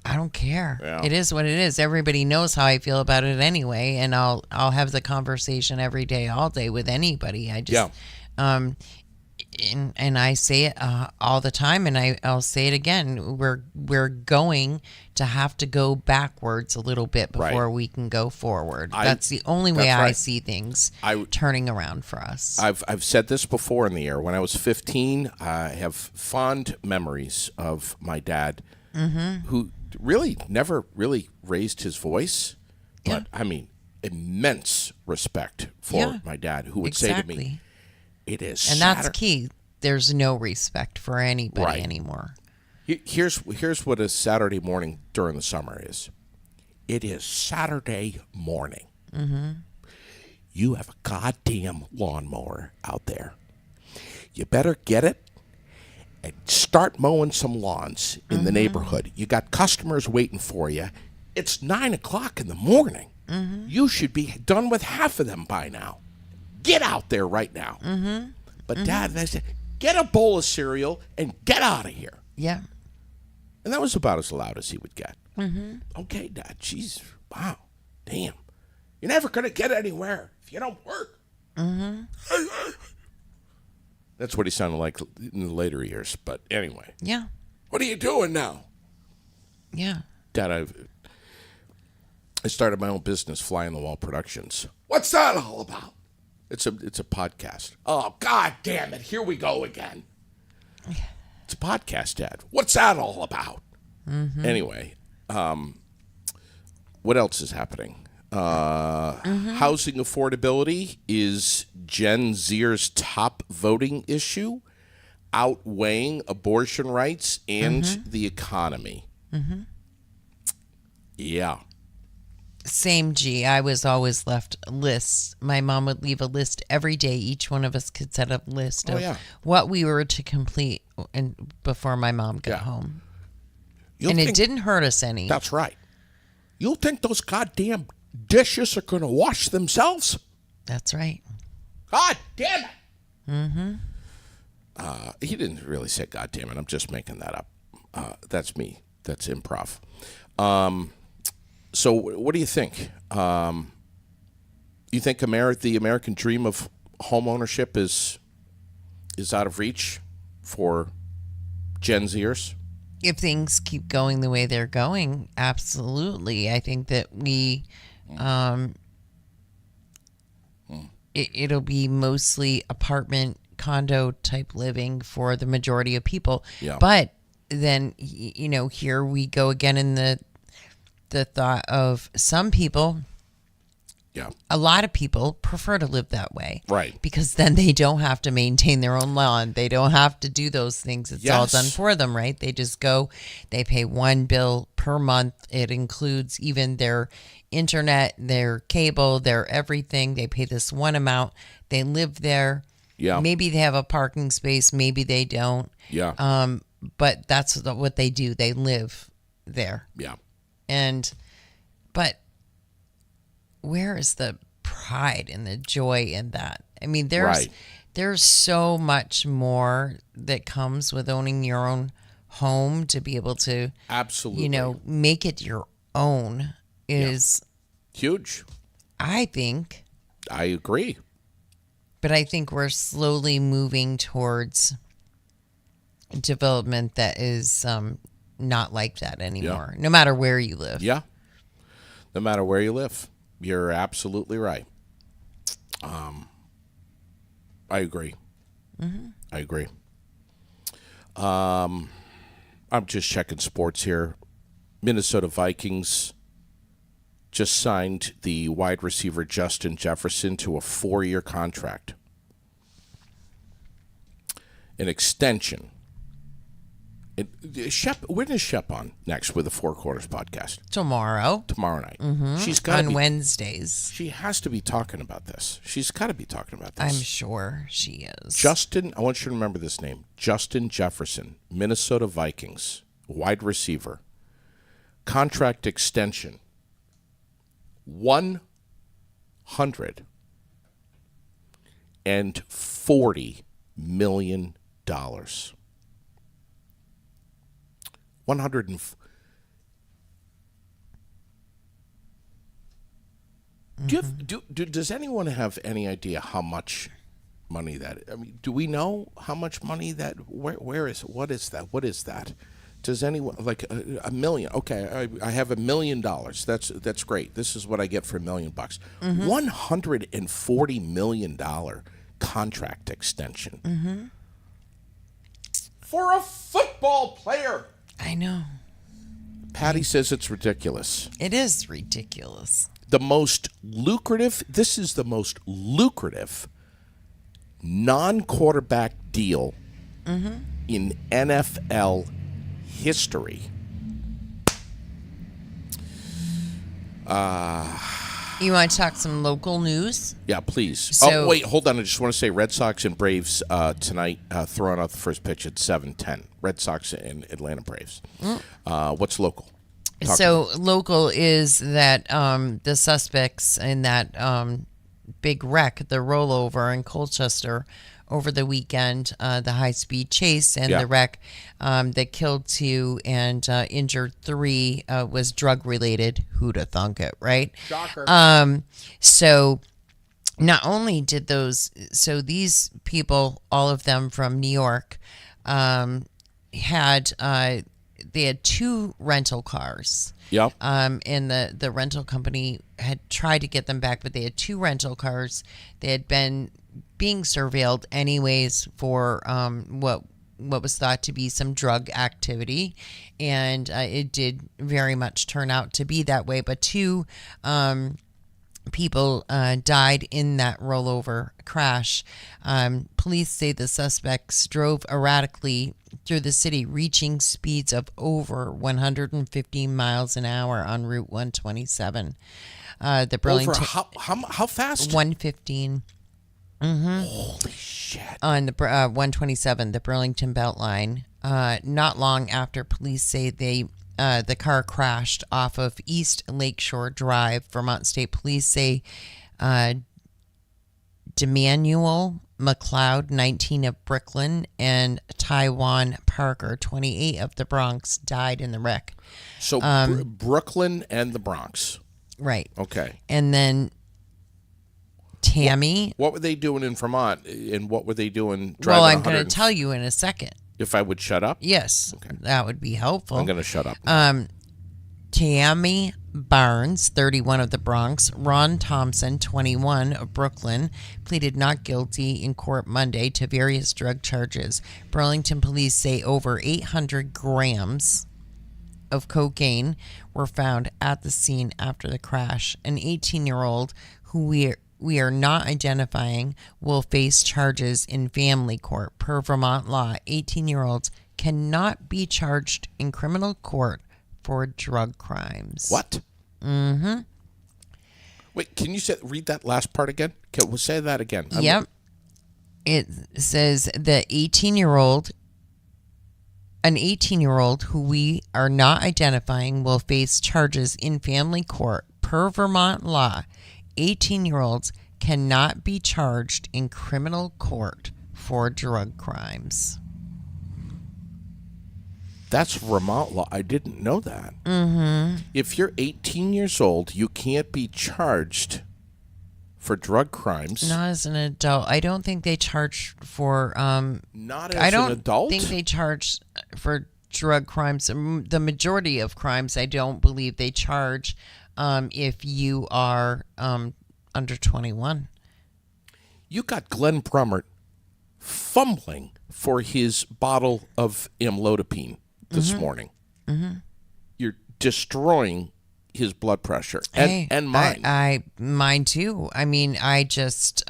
Speaker 2: I don't care.
Speaker 1: Yeah.
Speaker 2: It is what it is. Everybody knows how I feel about it anyway, and I'll have the conversation every day, all day with anybody. I just, and I say it all the time, and I'll say it again. We're going to have to go backwards a little bit before we can go forward. That's the only way I see things turning around for us.
Speaker 1: I've said this before in the air. When I was 15, I have fond memories of my dad, who really never really raised his voice, but I mean, immense respect for my dad, who would say to me, "It is,"
Speaker 2: and that's key. There's no respect for anybody anymore.
Speaker 1: Here's what a Saturday morning during the summer is. It is Saturday morning. You have a goddamn lawnmower out there. You better get it and start mowing some lawns in the neighborhood. You got customers waiting for you. It's 9 o'clock in the morning. You should be done with half of them by now. Get out there right now. But Dad, I said, get a bowl of cereal and get out of here.
Speaker 2: Yeah.
Speaker 1: And that was about as loud as he would get. Okay, Dad, jeez, wow, damn. You're never going to get anywhere if you don't work. That's what he sounded like in the later years. But anyway.
Speaker 2: Yeah.
Speaker 1: What are you doing now?
Speaker 2: Yeah.
Speaker 1: Dad, I started my own business, Fly on the Wall Productions. What's that all about? It's a podcast. Oh, God damn it. Here we go again. It's a podcast, Dad. What's that all about? Anyway, what else is happening? Housing affordability is Gen Z's top voting issue, outweighing abortion rights and the economy. Yeah.
Speaker 2: Same G. I was always left lists. My mom would leave a list every day. Each one of us could set up a list of what we were to complete and before my mom got home. It didn't hurt us any.
Speaker 1: That's right. You'll think those goddamn dishes are going to wash themselves?
Speaker 2: That's right.
Speaker 1: God damn it. He didn't really say "God damn it." I'm just making that up. That's me. That's improv. So what do you think? You think the American dream of home ownership is out of reach for Gen Zers?
Speaker 2: If things keep going the way they're going, absolutely. I think that it'll be mostly apartment condo type living for the majority of people.
Speaker 1: Yeah.
Speaker 2: But then, here we go again in the thought of some people.
Speaker 1: Yeah.
Speaker 2: A lot of people prefer to live that way.
Speaker 1: Right.
Speaker 2: Because then they don't have to maintain their own lawn. They don't have to do those things. It's all
Speaker 1: Yes.
Speaker 2: done for them, right? They just go, they pay one bill per month. It includes even their internet, their cable, their everything. They pay this one amount. They live there.
Speaker 1: Yeah.
Speaker 2: Maybe they have a parking space. Maybe they don't.
Speaker 1: Yeah.
Speaker 2: But that's what they do. They live there.
Speaker 1: Yeah.
Speaker 2: But where is the pride and the joy in that? I mean, there's so much more that comes with owning your own home to be able to,
Speaker 1: Absolutely.
Speaker 2: make it your own is,
Speaker 1: Huge.
Speaker 2: I think,
Speaker 1: I agree.
Speaker 2: but I think we're slowly moving towards development that is not like that anymore, no matter where you live.
Speaker 1: Yeah. No matter where you live. You're absolutely right. I agree. I agree. I'm just checking sports here. Minnesota Vikings just signed the wide receiver Justin Jefferson to a 4-year contract. An extension. When is Shep on next with the Four Quarters podcast?
Speaker 2: Tomorrow
Speaker 1: Tomorrow night. She's got
Speaker 2: on Wednesdays.
Speaker 1: She has to be talking about this. She's got to be talking about this.
Speaker 2: I'm sure she is.
Speaker 1: Justin, I want you to remember this name. Justin Jefferson, Minnesota Vikings, wide receiver. Contract extension. $140 million. 100 and does anyone have any idea how much money that? I mean, do we know how much money that? Where is? What is that? What is that? Does anyone like a million? Okay, I have $1 million. That's great. This is what I get for $1 million. $140 million contract extension for a football player.
Speaker 2: I know.
Speaker 1: Patty says it's ridiculous.
Speaker 2: It is ridiculous.
Speaker 1: This is the most lucrative non-quarterback deal in NFL history.
Speaker 2: You want to talk some local news?
Speaker 1: Yeah, please.
Speaker 2: So-
Speaker 1: wait, hold on. I just want to say Red Sox and Braves tonight throwing out the first pitch at 7:10. Red Sox and Atlanta Braves. What's local?
Speaker 2: Local is that the suspects in that big wreck, the rollover in Colchester over the weekend, the high-speed chase and the wreck that killed 2 and injured 3 was drug-related. Who'da thunk it, right?
Speaker 1: Shocker.
Speaker 2: So not only did these people, all of them from New York, they had 2 rental cars.
Speaker 1: Yep.
Speaker 2: And the rental company had tried to get them back, but they had 2 rental cars. They had been being surveilled anyways for what was thought to be some drug activity, and it did very much turn out to be that way. But 2 people died in that rollover crash. Police say the suspects drove erratically through the city, reaching speeds of over 150 miles an hour on Route 127. The Burlington
Speaker 1: How fast?
Speaker 2: 115.
Speaker 1: Holy shit.
Speaker 2: On the 127, the Burlington Beltline. Not long after police say the car crashed off of East Lakeshore Drive. Vermont State Police say DeManuel McLeod, 19, of Brooklyn, and Taiwan Parker, 28, of the Bronx, died in the wreck.
Speaker 1: So Brooklyn and the Bronx.
Speaker 2: Right.
Speaker 1: Okay.
Speaker 2: And then Tammy.
Speaker 1: What were they doing in Vermont, and what were they doing driving
Speaker 2: Well, I'm
Speaker 1: 100
Speaker 2: going to tell you in a second.
Speaker 1: If I would shut up?
Speaker 2: Yes, that would be helpful.
Speaker 1: I'm going to shut up.
Speaker 2: Tammy Barnes, 31, of the Bronx, Ron Thompson, 21, of Brooklyn, pleaded not guilty in court Monday to various drug charges. Burlington police say over 800 grams of cocaine were found at the scene after the crash. An 18-year-old who we are not identifying will face charges in family court. Per Vermont law, 18-year-olds cannot be charged in criminal court for drug crimes.
Speaker 1: What? Mm-hmm. Wait, can you read that last part again? Can we say that again?
Speaker 2: Yep. It says the 18-year-old, an 18-year-old who we are not identifying will face charges in family court. Per Vermont law, 18-year-olds cannot be charged in criminal court for drug crimes.
Speaker 1: That's Vermont law. I didn't know that. Mm-hmm. If you're 18 years old, you can't be charged for drug crimes.
Speaker 2: Not as an adult. I don't think they charge for.
Speaker 1: Not as an adult?
Speaker 2: I don't think they charge for drug crimes. The majority of crimes, I don't believe they charge if you are under 21.
Speaker 1: You got Glenn Brummert fumbling for his bottle of amlodipine this morning. Mm-hmm. You're destroying his blood pressure and mine.
Speaker 2: Mine too. I mean, I just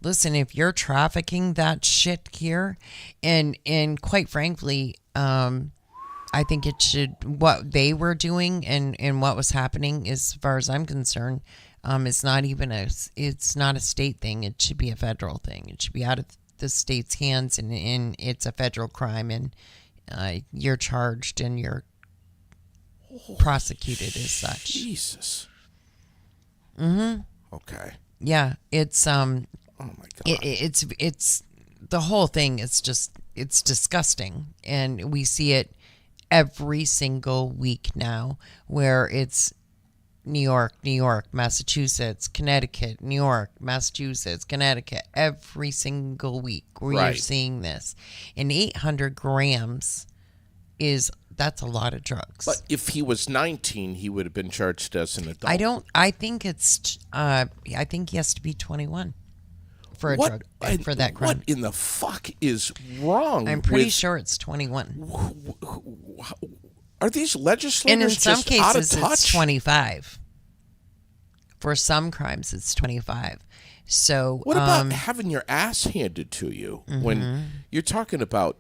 Speaker 2: listen. If you're trafficking that shit here, and quite frankly, I think it should. What they were doing and what was happening, as far as I'm concerned, it's not even it's not a state thing. It should be a federal thing. It should be out of the state's hands, and it's a federal crime, and you're charged and you're prosecuted as such.
Speaker 1: Jesus.
Speaker 2: Mm-hmm.
Speaker 1: Okay.
Speaker 2: Yeah, it's
Speaker 1: Oh my God.
Speaker 2: It's the whole thing is just, it's disgusting, and we see it every single week now, where it's New York, Massachusetts, Connecticut, New York, Massachusetts, Connecticut. Every single week we are seeing this. And 800 grams that's a lot of drugs.
Speaker 1: But if he was 19, he would have been charged as an adult.
Speaker 2: I think he has to be 21 for a drug for that crime.
Speaker 1: What in the fuck is wrong?
Speaker 2: I'm pretty sure it's 21.
Speaker 1: Are these legislators
Speaker 2: and in some
Speaker 1: just out of
Speaker 2: cases
Speaker 1: touch?
Speaker 2: it's 25. For some crimes it's 25. So
Speaker 1: what about having your ass handed to you when you're talking about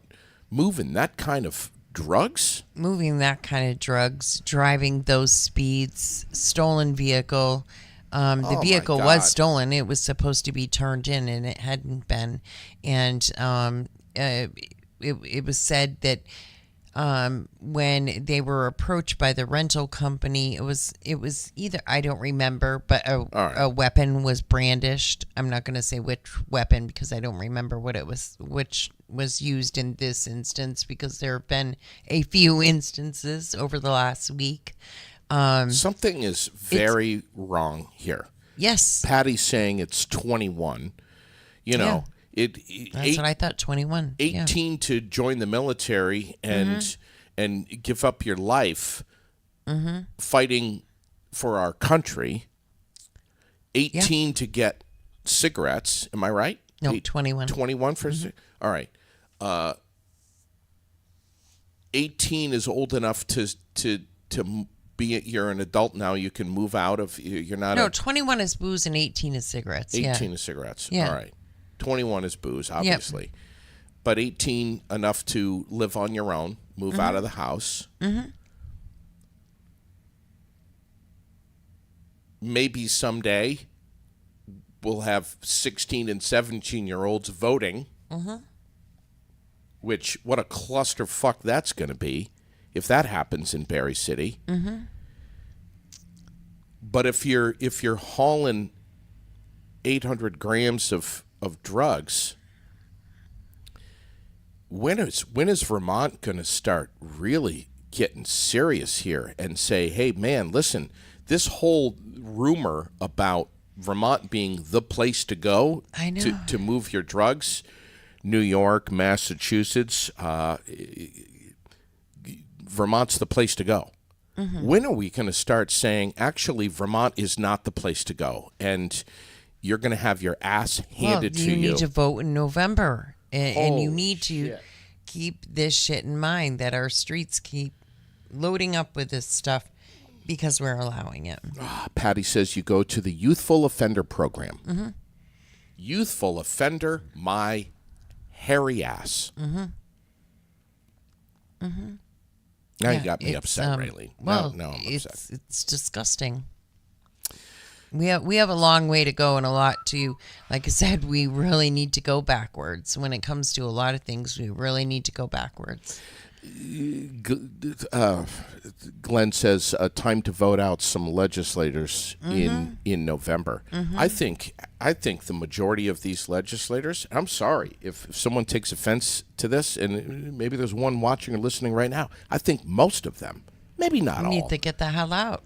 Speaker 1: moving that kind of drugs?
Speaker 2: Moving that kind of drugs, driving those speeds, stolen vehicle. The vehicle was stolen. It was supposed to be turned in, and it hadn't been. And it was said that when they were approached by the rental company, it was either, I don't remember, but a weapon was brandished. I'm not going to say which weapon because I don't remember which was used in this instance, because there have been a few instances over the last week.
Speaker 1: Something is very wrong here.
Speaker 2: Yes.
Speaker 1: Patty's saying it's 21. You know,
Speaker 2: that's what I thought, 21.
Speaker 1: 18 to join the military and give up your life fighting for our country. 18 to get cigarettes. Am I right?
Speaker 2: No, 21.
Speaker 1: 21 for all right. 18 is old enough to be, you're an adult now. You can move out of, you're not.
Speaker 2: No, 21 is booze and 18 is cigarettes.
Speaker 1: 18 is cigarettes.
Speaker 2: Yeah.
Speaker 1: All right. 21 is booze, obviously. Yep. But 18 enough to live on your own, move out of the house. Maybe someday we'll have 16 and 17-year-olds voting. Which, what a clusterfuck that's going to be if that happens in Berry City. But if you're hauling 800 grams of of drugs, when is Vermont going to start really getting serious here and say, hey, man, listen, this whole rumor about Vermont being the place to go
Speaker 2: I know.
Speaker 1: to move your drugs, New York, Massachusetts, Vermont's the place to go. When are we going to start saying, actually, Vermont is not the place to go, and you're going to have your ass handed to you?
Speaker 2: You need to vote in November, and you need to
Speaker 1: shit.
Speaker 2: keep this shit in mind, that our streets keep loading up with this stuff because we're allowing it.
Speaker 1: Patty says you go to the Youthful Offender Program. Youthful Offender, my hairy ass. Now you got me upset, Raylene.
Speaker 2: Well,
Speaker 1: now I'm upset.
Speaker 2: It's disgusting. We have a long way to go and a lot to, like I said, we really need to go backwards. When it comes to a lot of things, we really need to go backwards.
Speaker 1: Glenn says time to vote out some legislators in November. I think the majority of these legislators, I'm sorry if someone takes offense to this, and maybe there's one watching or listening right now, I think most of them, maybe not all,
Speaker 2: Need to get the hell out.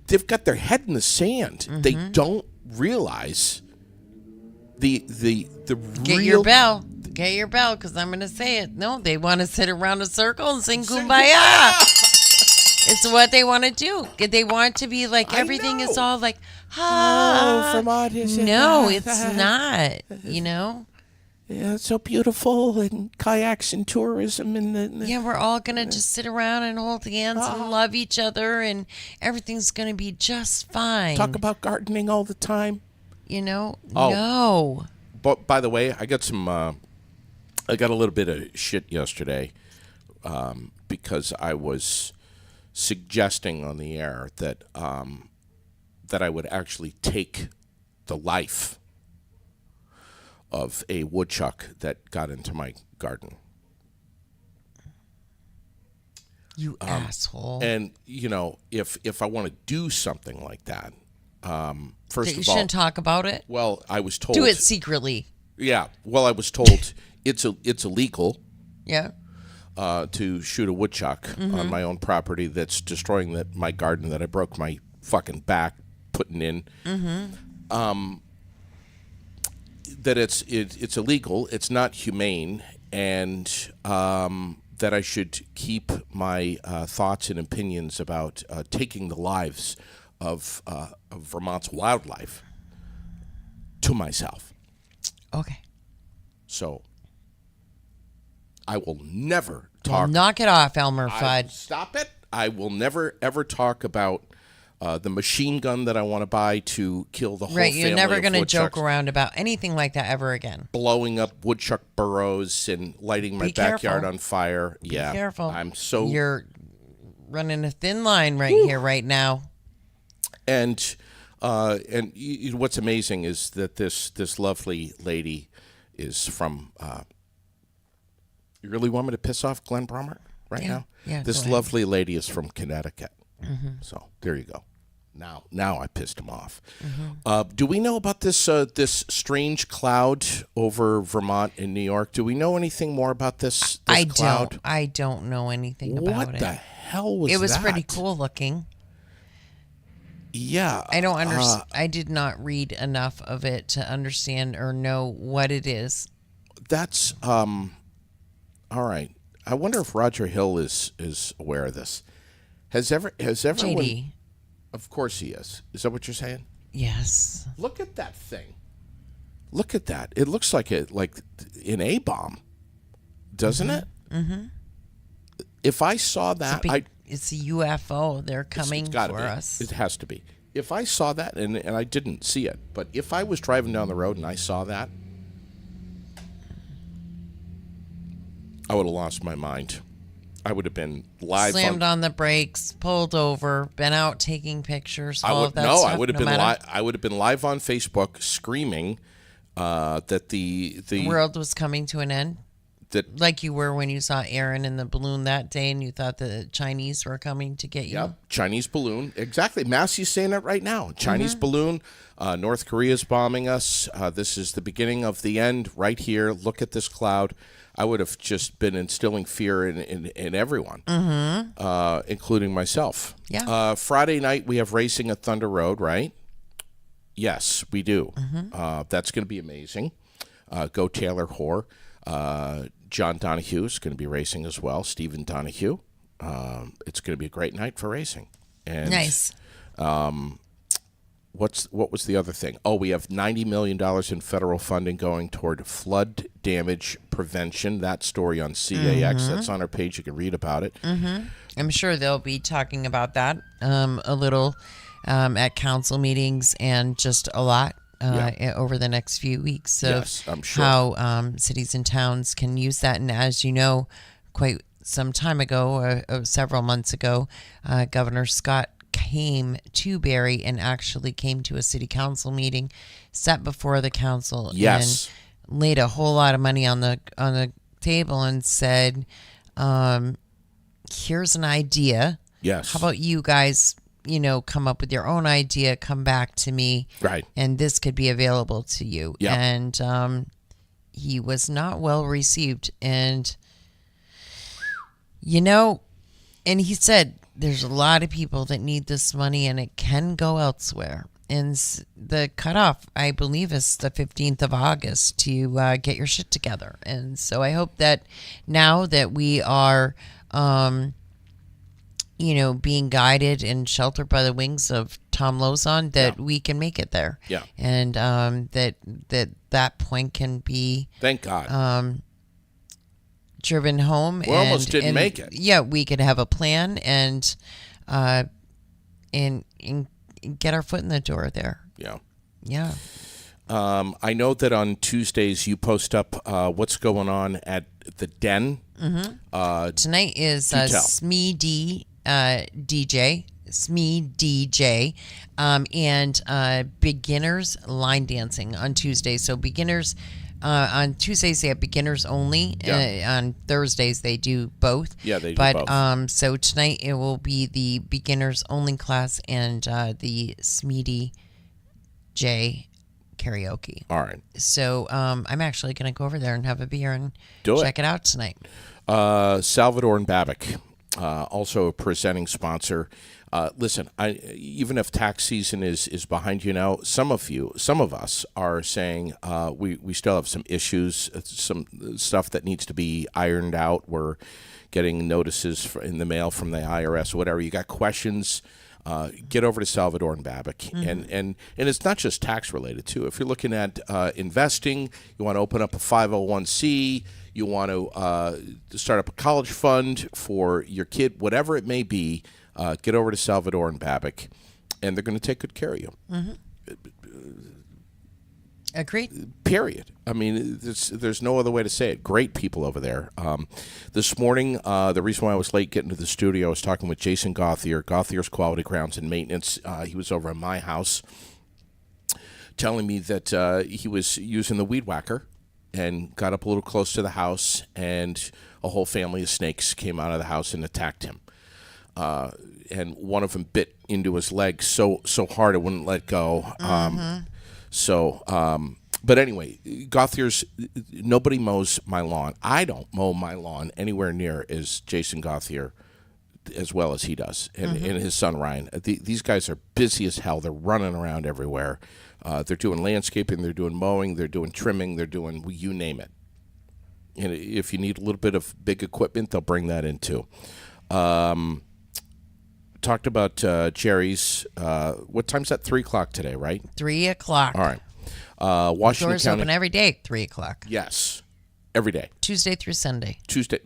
Speaker 1: They've got their head in the sand. They don't realize the
Speaker 2: Get
Speaker 1: real
Speaker 2: your bell. Get your bell, because I'm going to say it. No, they want to sit around a circle and sing Kumbaya. It's what they want to do. They want to be like, everything is all like,
Speaker 1: Vermont is
Speaker 2: no, it's not, you know?
Speaker 1: Yeah, it's so beautiful, and kayaks and tourism and
Speaker 2: Yeah, we're all going to just sit around and hold hands and love each other, and everything's going to be just fine.
Speaker 1: talk about gardening all the time.
Speaker 2: You know?
Speaker 1: Oh.
Speaker 2: No.
Speaker 1: But by the way, I got I got a little bit of shit yesterday because I was suggesting on the air that I would actually take the life of a woodchuck that got into my garden.
Speaker 2: You asshole.
Speaker 1: And you know, if I want to do something like that, first
Speaker 2: That you
Speaker 1: of all,
Speaker 2: shouldn't talk about it.
Speaker 1: well, I was told
Speaker 2: Do it secretly.
Speaker 1: Yeah, well, I was told it's illegal
Speaker 2: Yeah.
Speaker 1: to shoot a woodchuck on my own property that's destroying my garden that I broke my fucking back putting in. That it's illegal, it's not humane, and that I should keep my thoughts and opinions about taking the lives of Vermont's wildlife to myself.
Speaker 2: Okay.
Speaker 1: So I will never
Speaker 2: Well,
Speaker 1: talk.
Speaker 2: knock it off, Elmer Fudd.
Speaker 1: Stop it! I will never ever talk about the machine gun that I want to buy to kill the whole
Speaker 2: Right,
Speaker 1: family
Speaker 2: you're never
Speaker 1: going
Speaker 2: going
Speaker 1: to
Speaker 2: to joke around about anything like that ever again.
Speaker 1: blowing up woodchuck burrows and lighting my
Speaker 2: Be
Speaker 1: backyard
Speaker 2: careful.
Speaker 1: on fire. Yeah,
Speaker 2: Be careful.
Speaker 1: I'm so
Speaker 2: You're running a thin line right here, right now.
Speaker 1: and what's amazing is that this lovely lady is from. You really want me to piss off Glenn Brommer right now?
Speaker 2: Yeah,
Speaker 1: This
Speaker 2: go ahead.
Speaker 1: lovely lady is from Connecticut. So there you go. Now I pissed him off. Do we know about this strange cloud over Vermont and New York? Do we know anything more about this cloud?
Speaker 2: I don't know anything about
Speaker 1: What
Speaker 2: it.
Speaker 1: the hell was that?
Speaker 2: It was pretty cool looking.
Speaker 1: Yeah.
Speaker 2: I don't understand. I did not read enough of it to understand or know what it is.
Speaker 1: That's all right. I wonder if Roger Hill is aware of this. Has everyone?
Speaker 2: JD.
Speaker 1: Of course he is. Is that what you're saying?
Speaker 2: Yes.
Speaker 1: Look at that thing. Look at that. It looks like an A-bomb, doesn't it? Mm-hmm. If I saw that,
Speaker 2: It's a UFO. They're coming
Speaker 1: it's gotta
Speaker 2: for
Speaker 1: be.
Speaker 2: us.
Speaker 1: It has to be. If I saw that, and I didn't see it, but if I was driving down the road and I saw that, I would have lost my mind. I would have been live.
Speaker 2: Slammed on the brakes, pulled over, been out taking pictures. All of that
Speaker 1: I
Speaker 2: stuff,
Speaker 1: would have
Speaker 2: no
Speaker 1: been
Speaker 2: matter-
Speaker 1: I would have been live on Facebook screaming that the
Speaker 2: world was coming to an end.
Speaker 1: that
Speaker 2: Like you were when you saw Aaron in the balloon that day and you thought the Chinese were coming to get you.
Speaker 1: Yep, Chinese balloon. Exactly. Massey's saying that right now. Chinese balloon. North Korea's bombing us. This is the beginning of the end right here. Look at this cloud. I would have just been instilling fear in everyone, including myself.
Speaker 2: Yeah.
Speaker 1: Friday night, we have racing at Thunder Road, right? Yes, we do. That's going to be amazing. Go Taylor Hoare. John Donahue is going to be racing as well. Stephen Donahue. It's going to be a great night for racing. And
Speaker 2: Nice.
Speaker 1: what was the other thing? Oh, we have $90 million in federal funding going toward flood damage prevention. That story on CAX. That's on our page. You can read about it.
Speaker 2: I'm sure they'll be talking about that a little at council meetings and just a lot over the next few weeks of
Speaker 1: Yes, I'm sure.
Speaker 2: how cities and towns can use that. And as you know, quite some time ago, several months ago, Governor Scott came to Barrie and actually came to a city council meeting, sat before the council,
Speaker 1: Yes.
Speaker 2: and laid a whole lot of money on the table and said, "Here's an idea.
Speaker 1: Yes.
Speaker 2: How about you guys, come up with your own idea, come back to me,
Speaker 1: Right.
Speaker 2: and this could be available to you."
Speaker 1: Yeah.
Speaker 2: And he was not well received, and and he said there's a lot of people that need this money, and it can go elsewhere. And the cutoff, I believe, is the 15th of August to get your shit together. And so I hope that now that we are, being guided and sheltered by the wings of Tom Lozon, that we can make it there.
Speaker 1: Yeah.
Speaker 2: And that point can be
Speaker 1: Thank God.
Speaker 2: driven home.
Speaker 1: We almost didn't make it.
Speaker 2: Yeah, we could have a plan and get our foot in the door there.
Speaker 1: Yeah.
Speaker 2: Yeah.
Speaker 1: I know that on Tuesdays you post up what's going on at the Den.
Speaker 2: Tonight is
Speaker 1: Do tell.
Speaker 2: Smee DJ, and beginners line dancing on Tuesday. So beginners. On Tuesdays they have beginners only.
Speaker 1: Yeah.
Speaker 2: On Thursdays they do both.
Speaker 1: Yeah, they do
Speaker 2: but,
Speaker 1: both.
Speaker 2: So tonight it will be the beginners only class and the Smeedy J karaoke.
Speaker 1: All right.
Speaker 2: So I'm actually going to go over there and have a beer and
Speaker 1: Do it.
Speaker 2: check it out tonight.
Speaker 1: Salvador and Babic, also a presenting sponsor. Listen, even if tax season is behind you now, some of us are saying we still have some issues, some stuff that needs to be ironed out. We're getting notices in the mail from the IRS, whatever. You got questions, get over to Salvador and Babic. And it's not just tax related, too. If you're looking at investing, you want to open up a 501c, you want to start up a college fund for your kid, whatever it may be, get over to Salvador and Babic, and they're going to take good care of you.
Speaker 2: Agreed.
Speaker 1: Period. I mean, there's no other way to say it. Great people over there. This morning, the reason why I was late getting to the studio, I was talking with Jason Gauthier, Gauthier's Quality Grounds and Maintenance. He was over at my house telling me that he was using the weed whacker and got up a little close to the house, and a whole family of snakes came out of the house and attacked him. And one of them bit into his leg so hard it wouldn't let go. But anyway, Gauthier's, nobody mows my lawn. I don't mow my lawn anywhere near as Jason Gauthier as well as he does, and his son Ryan. These guys are busy as hell. They're running around everywhere. They're doing landscaping, they're doing mowing, they're doing trimming, they're doing you name it. And if you need a little bit of big equipment, they'll bring that in too. Talked about Jerry's. What time's that? 3 o'clock today, right?
Speaker 2: 3 o'clock.
Speaker 1: All right. Washington
Speaker 2: Doors
Speaker 1: County.
Speaker 2: open every day at 3 o'clock.
Speaker 1: Yes, every day.
Speaker 2: Tuesday through Sunday.
Speaker 1: Tuesday.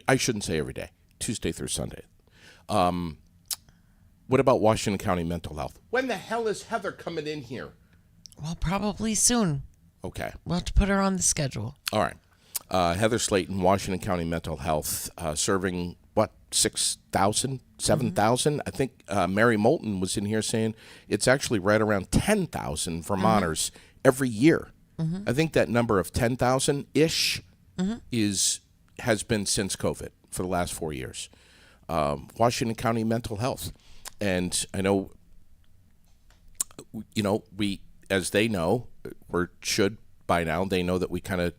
Speaker 1: I shouldn't say every day. Tuesday through Sunday. What about Washington County Mental Health? When the hell is Heather coming in here?
Speaker 2: Well, probably soon.
Speaker 1: Okay.
Speaker 2: We'll have to put her on the schedule.
Speaker 1: All right. Heather Slayton, Washington County Mental Health, serving, 6,000, 7,000? I think Mary Moulton was in here saying it's actually right around 10,000 Vermonters every year. I think that number of 10,000-ish has been since COVID for the last 4 years. Washington County Mental Health. And I know, we, as they know, or should by now, they know that we kind of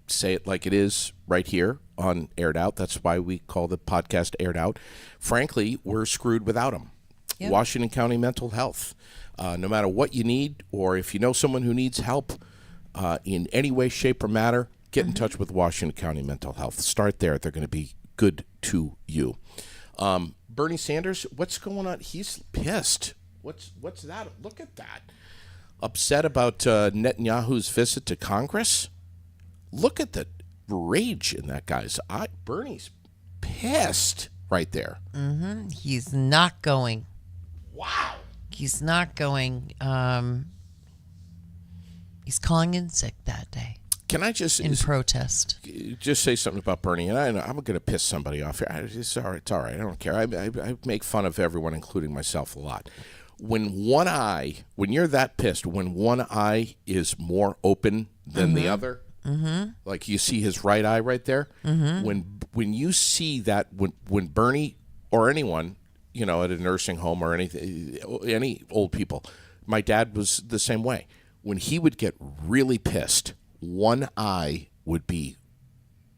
Speaker 1: say it like it is right here on Aired Out. That's why we call the podcast Aired Out. Frankly, we're screwed without them. Yep. Washington County Mental Health. No matter what you need, or if you know someone who needs help in any way, shape, or matter, get in touch with Washington County Mental Health. Start there. They're going to be good to you. Bernie Sanders, what's going on? He's pissed. What's that? Look at that. Upset about Netanyahu's visit to Congress? Look at the rage in that guy's eye. Bernie's pissed right there.
Speaker 2: Mm-hmm. He's not going.
Speaker 1: Wow.
Speaker 2: He's not going. He's calling in sick that day.
Speaker 1: Can I just
Speaker 2: in protest
Speaker 1: just say something about Bernie? And I'm going to piss somebody off here. It's all right. It's all right. I don't care. I make fun of everyone, including myself, a lot. When you're that pissed, when one eye is more open than the other, like you see his right eye right there. When you see that, when Bernie or anyone, at a nursing home or anything, any old people, my dad was the same way. When he would get really pissed, one eye would be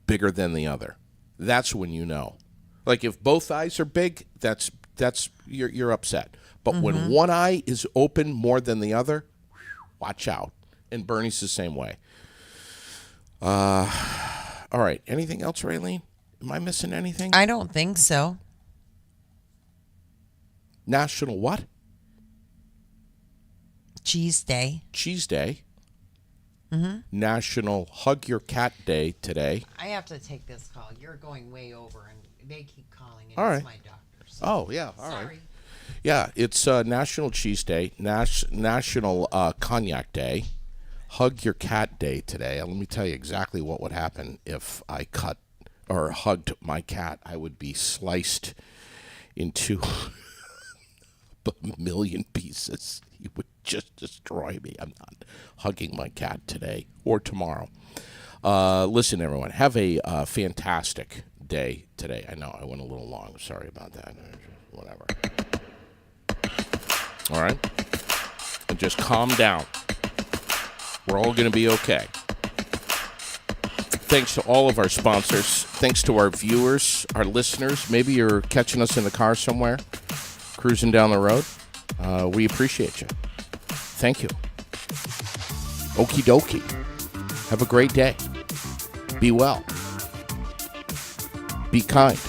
Speaker 1: bigger than the other. That's when you know. Like if both eyes are big, that's you're upset. But when one eye is open more than the other, watch out. And Bernie's the same way. All right. Anything else, Raylene? Am I missing anything?
Speaker 2: I don't think so.
Speaker 1: National what?
Speaker 2: Cheese Day.
Speaker 1: Cheese Day. National Hug Your Cat Day today.
Speaker 2: I have to take this call. You're going way over, and they keep calling. And
Speaker 1: all right.
Speaker 2: It's my doctor. So.
Speaker 1: Oh, yeah. All
Speaker 2: Sorry.
Speaker 1: right. Yeah, it's National Cheese Day, National Cognac Day, Hug Your Cat Day today. And let me tell you exactly what would happen if I cut or hugged my cat. I would be sliced into a million pieces. He would just destroy me. I'm not hugging my cat today or tomorrow. Listen, everyone, have a fantastic day today. I know I went a little long. Sorry about that. Whatever. All right? And just calm down. We're all going to be okay. Thanks to all of our sponsors. Thanks to our viewers, our listeners. Maybe you're catching us in the car somewhere, cruising down the road. We appreciate you. Thank you. Okie dokie. Have a great day. Be well. Be kind.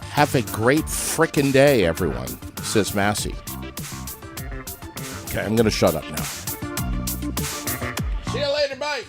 Speaker 1: Have a great frickin' day, everyone, says Massey. Okay, I'm going to shut up now. See you later, bye.